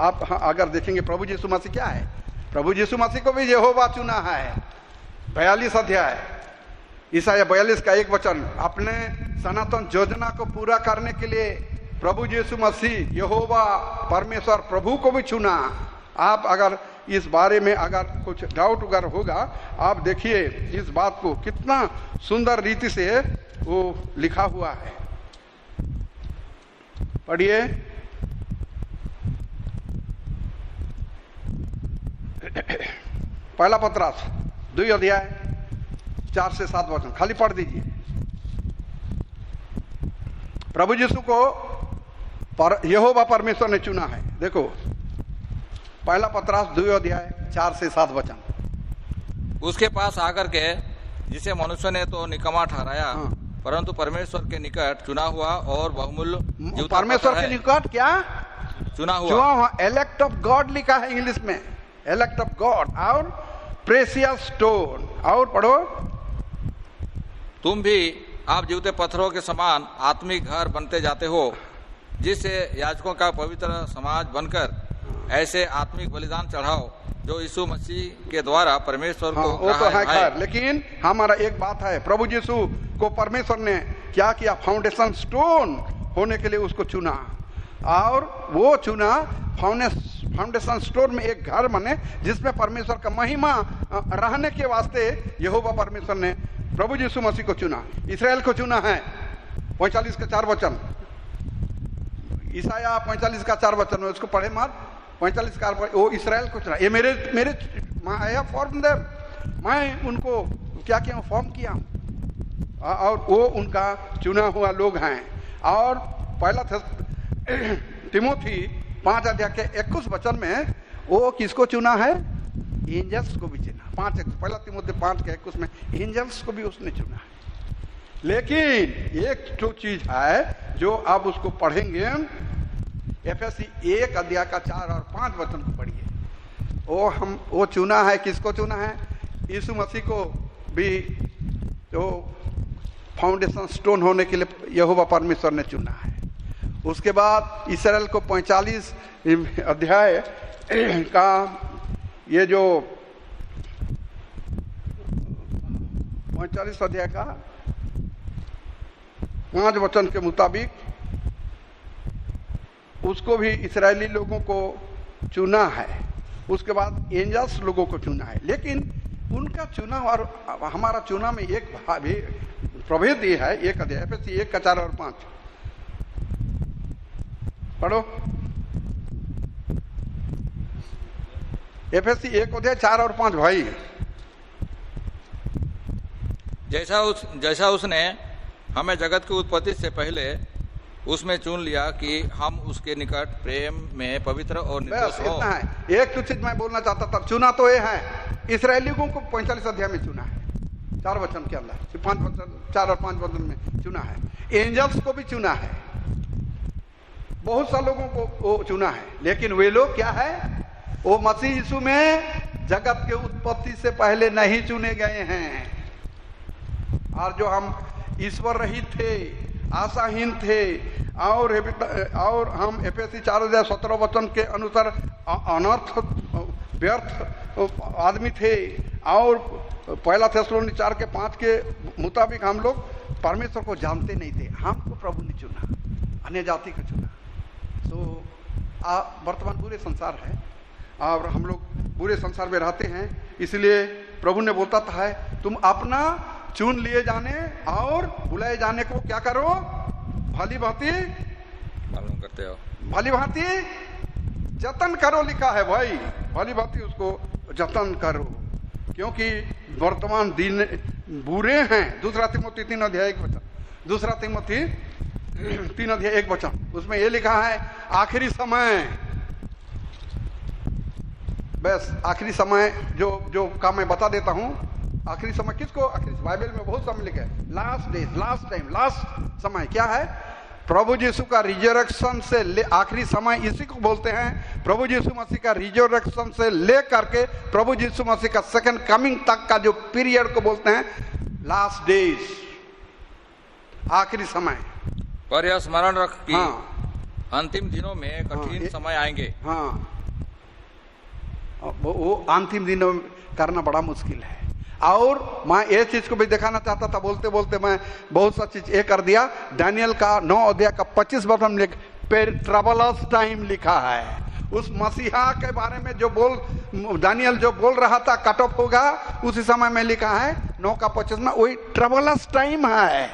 आप अगर देखेंगे प्रभु यीशु मसीह क्या है, प्रभु यीशु मसीह को भी यहोवा चुना है। 42 अध्याय ईसाया 42 का 1 वचन, अपने सनातन योजना को पूरा करने के लिए प्रभु यीशु मसीह यहोवा परमेश्वर प्रभु को भी चुना। आप अगर इस बारे में अगर कुछ डाउट अगर होगा, आप देखिए इस बात को कितना सुंदर रीति से वो लिखा हुआ है। पढ़िए। पहला पतरस 2 अध्याय 4 से 7 वचन खाली पढ़ दीजिए। प्रभु यीशु को यहोवा परमेश्वर ने चुना है। देखो पहला पतरस 2 अध्याय 4 से 7 वचन। उसके पास आकर के, जिसे मनुष्य ने तो निकम्मा ठहराया, परंतु परमेश्वर के निकट चुना हुआ और बहुमूल्य, परमेश्वर के निकट क्या चुना हुआ, एलेक्ट ऑफ गॉड लिखा है इंग्लिश में, एलेक्ट ऑफ गॉड। और प्रेशियस स्टोन। और पढ़ो, तुम भी आप जीवते पत्थरों के समान आत्मिक घर बनते जाते हो, जिससे याजकों का पवित्र समाज बनकर ऐसे आत्मिक बलिदान चढ़ाओ जो यीशु मसीह के द्वारा परमेश्वर को वो तो है खैर। लेकिन हमारा एक बात है, प्रभु यीशु को परमेश्वर ने क्या किया? फाउंडेशन स्टोन होने के लिए उसको चुना। और वो चुना फाउंडेशन स्टोन में एक घर बने जिसमें परमेश्वर का महिमा रहने के वास्ते यहोवा परमेश्वर ने प्रभु यीशु मसीह को चुना, इसराइल को चुना है। 45 का 4 वचन, ईसाया 45 का 4 वचन है, उसको पढ़े मत। 45 का वो इसराइल को चुना, ये मेरे आई हैव फॉर्म देम, मैं उनको क्या किया, फॉर्म किया और वो उनका चुना हुआ लोग हैं। और पहला तिमोथी 5 अध्याय के 21 वचन में वो किसको चुना है, एंजल्स को भी चुना। पहला तिमोथी 5 के 21 में एंजल्स को भी उसने चुना है। लेकिन एक जो चीज है जो आप उसको पढ़ेंगे, एफएससी 1 अध्याय का 4 और 5 वचन को पढ़िए। वो चुना है, किसको चुना है, यीशु मसीह को भी तो फाउंडेशन स्टोन होने के लिए यहोवा परमेश्वर ने चुना है। उसके बाद इसराइल को 45 अध्याय का ये जो 45 अध्याय का 5 वचन के मुताबिक उसको भी इसराइली लोगों को चुना है। उसके बाद एंजल्स लोगों को चुना है। लेकिन उनका चुना और हमारा चुना में एक प्रभेद ये है। एक अध्याय एफएससी 1 का 4 और 5 पढ़ो। एफएससी 1 अध्याय 4 और 5 भाई। जैसा उसने हमें जगत की उत्पत्ति से पहले उसमें चुन लिया कि हम उसके निकट प्रेम में पवित्र और निर्दोष हो। इतना है। एक तो चीज मैं बोलना चाहता था, चुना तो ये है, इसराइलियों को 45 अध्याय में चुना है, 4 वचन के अंदर, 5 वचन 4 और 5 वचन में चुना है। एंजल्स को भी चुना है, बहुत सा लोगों को वो चुना है। लेकिन वे लोग क्या है, वो मसीह यीशु में जगत के उत्पत्ति से पहले नहीं चुने गए हैं। और जो हम ईश्वर रहित थे, आशाहीन थे और हम एफएससी 4:17 वचन के अनुसार अनर्थ व्यर्थ आदमी थे। और पहला थेसलोनी 4 के 5 के मुताबिक हम लोग परमेश्वर को जानते नहीं थे। हमको प्रभु ने चुना, अन्य जाति को चुना। तो वर्तमान बुरे संसार है और हम लोग बुरे संसार में रहते हैं, इसलिए प्रभु ने बोलता था तुम अपना चुन लिए जाने और बुलाए जाने को क्या करो, भली भांति मालूम करते हो, भली भांति जतन करो लिखा है भाई। भली भांति उसको जतन करो, क्योंकि वर्तमान दिन बुरे हैं। दूसरा तिमोथी 3 अध्याय 1 वचन, दूसरा तिमोथी 3 अध्याय 1 वचन, उसमें ये लिखा है आखिरी समय। बस आखिरी समय जो काम मैं बता देता हूं, आखिरी समय किसको, आखिरी बाइबल में बहुत समय लिखा है, last days, last time, last समय क्या है, प्रभु यीशु का रिजरेक्शन से आखिरी समय इसी को बोलते हैं। प्रभु यीशु मसीह का रिजरेक्शन से ले करके प्रभु यीशु मसीह का सेकंड कमिंग तक का जो पीरियड को बोलते हैं लास्ट डेज, आखिरी समय। पर यह स्मरण रख कि अंतिम दिनों में कठिन समय आएंगे। हाँ, वो अंतिम दिनों में करना बड़ा मुश्किल है। और मैं ये चीज को भी दिखाना चाहता था, बोलते बोलते मैं बहुत सा चीज ये कर दिया। दानियल का 9 अध्याय का 25 वचन में ट्रबलस टाइम लिखा है। उस मसीहा के बारे में जो दानियल जो बोल रहा था कट ऑफ होगा, उसी समय में लिखा है 9 का 25 में, वही ट्रबलस टाइम है।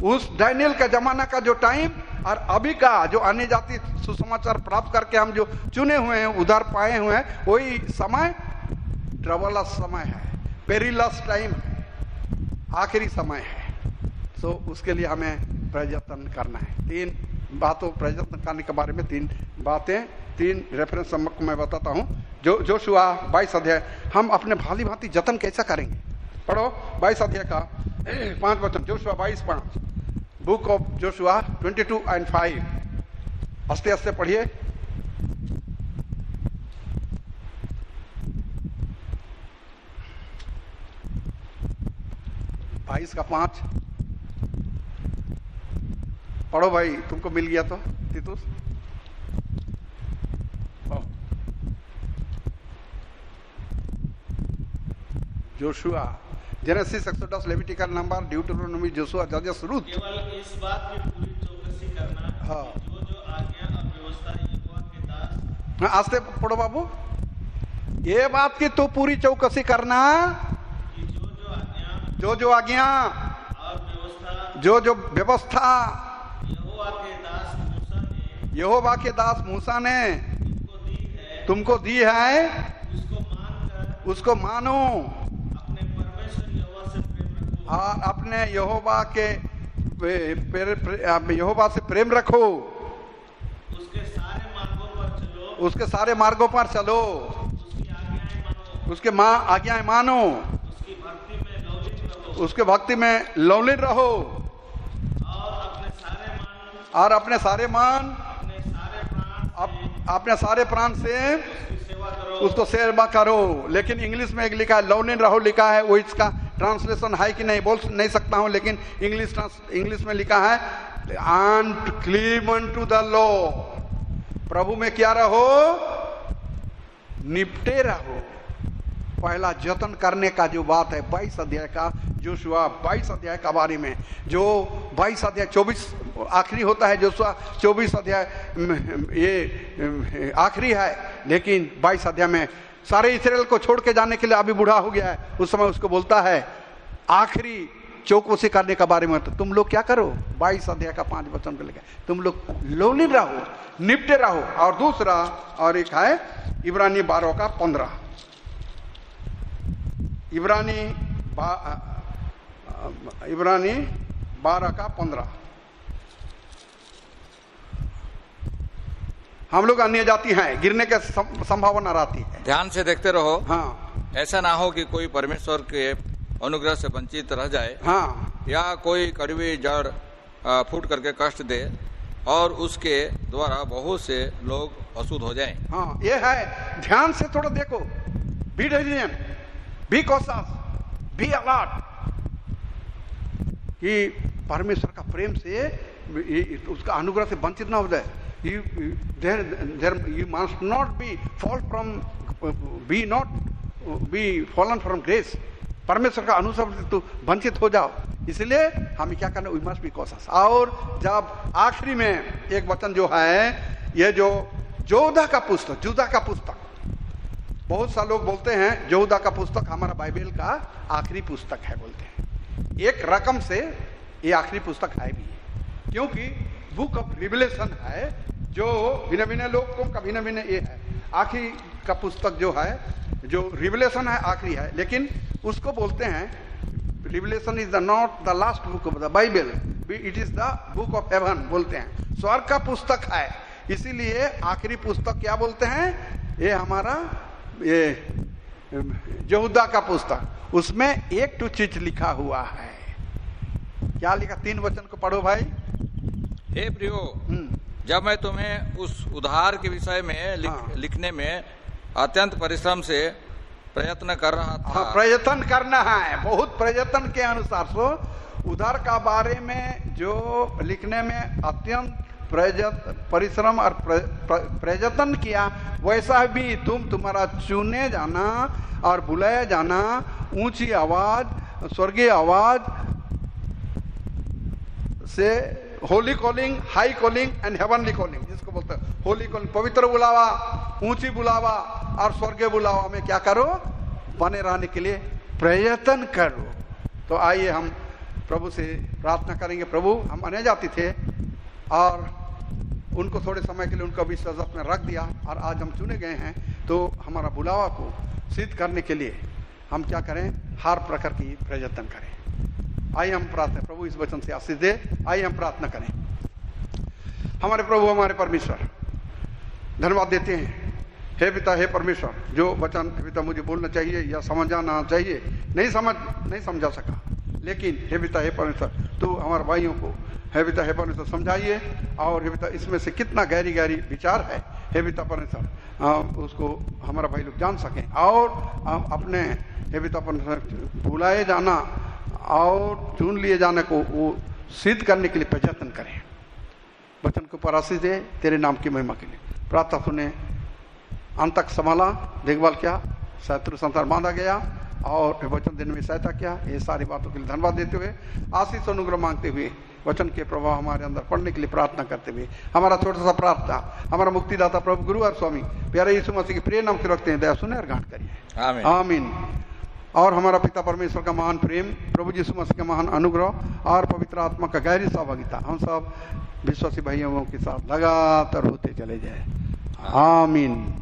उस दानियल का जमाना का जो टाइम और अभी का जो अन्य जाति सुसमाचार प्राप्त करके हम जो चुने हुए हैं, उधार पाए हुए हैं, वही समय ट्रबलस समय है, पेरिलस टाइम है, आखिरी समय है। सो उसके लिए हमें प्रयत्न करना है। 3 बातों प्रयत्न करने के बारे में 3 बातें, 3 रेफरेंस को मैं बताता हूँ। जोशुआ 22 अध्याय, हम अपने भाली भांति जतन कैसा करेंगे, पढ़ो 22 अध्याय का 5 वचन, जोशुआ 22:5, बुक ऑफ जोशुआ 22:5, आस्ते आस्ते पढ़िए। 22 का 5 पढ़ो भाई, तुमको मिल गया तो तीतुस। Joshua, Genesis, Exodus, Levitical, number, Deuteronomy, Joshua, जजेस, रूथ। केवल इस बात की पूरी चौकसी करना कि जो आज्ञा और व्यवस्था यहोवा के दास आस्ते पढ़ो बाबू। ये बात की तू पूरी चौकसी करना, जो आज्ञा जो व्यवस्था यहोवा के दास मूसा ने तुमको दी है, उसको मानो और अपने यहोवा से प्रेम रखो, उसके सारे मार्गों पर चलो, उसके आज्ञाएं मानो, उसके भक्ति में लवलीन रहो और अपने सारे मन अपने सारे प्राण से उसको सेवा करो। लेकिन इंग्लिश में एक लिखा है लवलीन रहो लिखा है, वो इसका ट्रांसलेशन है कि नहीं बोल नहीं सकता हूं, लेकिन इंग्लिश में लिखा है and cleave unto the law. प्रभु में क्या रहो? निपटे रहो। पहला जतन करने का जो बात है 22 अध्याय का, जोशुआ 22 अध्याय का बारे में, जो 22 अध्याय 24 आखिरी होता है, जोशुआ 24 अध्याय ये आखिरी है, लेकिन 22 अध्याय में सारे इस्राएल को छोड़ के जाने के लिए अभी बूढ़ा हो गया है, उस समय उसको बोलता है आखिरी चौकसी करने का बारे में। तो तुम लोग क्या करो? 22 अध्याय का 5 वचन को लेकर तुम लोग लवलीन रहो, निपटे रहो। और दूसरा और एक है इब्रानी 12 का 15, इब्रानी 12 का 15। हम लोग अन्य जाति हैं, गिरने की संभावना रहती है। ध्यान से देखते रहो। हाँ, ऐसा ना हो कि कोई परमेश्वर के अनुग्रह से वंचित रह जाए, हाँ, या कोई कड़वी जड़ फूट करके कष्ट दे और उसके द्वारा बहुत से लोग अशुद्ध हो जाएं। हाँ, ये है। ध्यान से थोड़ा देखो, be diligent, be cautious, be alert, कि परमेश्वर का प्रेम से उसका अनुग्रह से वंचित ना हो जाए। You must not be fallen from grace. परमेश्वर का अनुग्रह से तू वंचित हो जाओ, इसलिए हमें क्या करना? We must be cautious. और जब आखिरी में एक वचन जो है, ये जो जोधा का पुस्तक, बहुत सा लोग बोलते हैं जोधा का पुस्तक हमारा बाइबल का आखिरी पुस्तक है, बोलते हैं। एक रकम से ये आखिरी पुस्तक है भी, क्योंकि बुक ऑफ रिविलेशन है, जो भिन्न भिन्न लोगों का भिन्न भिन्न ये है। आखिरी का पुस्तक जो है, जो रिविलेशन है, आखिरी है, लेकिन उसको बोलते हैं revelation is the not the last book of the Bible, it is the book of haven बोलते हैं। स्वर्ग का पुस्तक है, इसीलिए आखिरी पुस्तक क्या बोलते हैं? ये हमारा ये यहूदा का पुस्तक, उसमें एक तो चीज लिखा हुआ है। क्या लिखा? 3 वचन को पढ़ो भाई। हे प्रियो, जब मैं तुम्हें उस उद्धार के विषय में लिखने में अत्यंत परिश्रम से प्रयत्न कर रहा था। हाँ, प्रयत्न करना है, बहुत प्रयत्न के अनुसार। सो उद्धार का बारे में जो लिखने में अत्यंत परिश्रम और प्रयत्न किया, वैसा भी तुम्हारा चुने जाना और बुलाया जाना, ऊंची आवाज, स्वर्गीय आवाज से Holi calling, high calling and heavenly calling, जिसको बोलते हैं होली कॉलिंग, पवित्र बुलावा, ऊंची बुलावा और स्वर्गीय बुलावा में क्या करो? बने रहने के लिए प्रयत्न करो। तो आइए हम प्रभु से प्रार्थना करेंगे। प्रभु, हम अन्य जाति थे और उनको थोड़े समय के लिए उनको भी सजत में रख दिया, और आज हम चुने गए हैं, तो हमारा बुलावा को सिद्ध करने के लिए हम क्या करें? हर प्रकार की प्रयत्न करें। आइए हम प्रार्थना, प्रभु इस वचन से आशीष दे। आइए हम प्रार्थना करें। हमारे प्रभु, हमारे परमेश्वर, धन्यवाद देते हैं। हे पिता, हे परमेश्वर, जो वचन हे पिता मुझे बोलना चाहिए या समझाना चाहिए नहीं समझा सका, लेकिन हे पिता, हे परमेश्वर, तू हमारे भाइयों को हे पिता, हे परमेश्वर समझाइए, और हे पिता इसमें से कितना गहरी विचार है, हे पिता परमेश्वर, उसको हमारा भाई लोग जान सकें, और अपने हे पिता परमेश्वर बुलाए जाना और चुन लिए जाने को वो सिद्ध करने के लिए प्रयत्न करें। वचन को पर आशीष दे, तेरे नाम की महिमा के लिए प्रार्थना सुने। अंत तक संभाला, देखभाल किया, शत्रु संसार बांधा गया और वचन देने में सहायता किया। ये सारी बातों के लिए धन्यवाद देते हुए, आशीष अनुग्रह मांगते हुए, वचन के प्रभाव हमारे अंदर पढ़ने के लिए प्रार्थना करते हुए, हमारा छोटा सा प्रार्थना हमारा मुक्तिदाता प्रभु गुरु और स्वामी प्यारे यीशु मसीह के प्रिय नाम से रखते हैं, दया सुने और गांठ करिए। आमीन। आमीन। और हमारा पिता परमेश्वर का महान प्रेम, प्रभु यीशु मसीह का महान अनुग्रह और पवित्र आत्मा का गहरी सहभागिता हम सब विश्वासी भाइयों के साथ लगातार होते चले जाए। आमीन।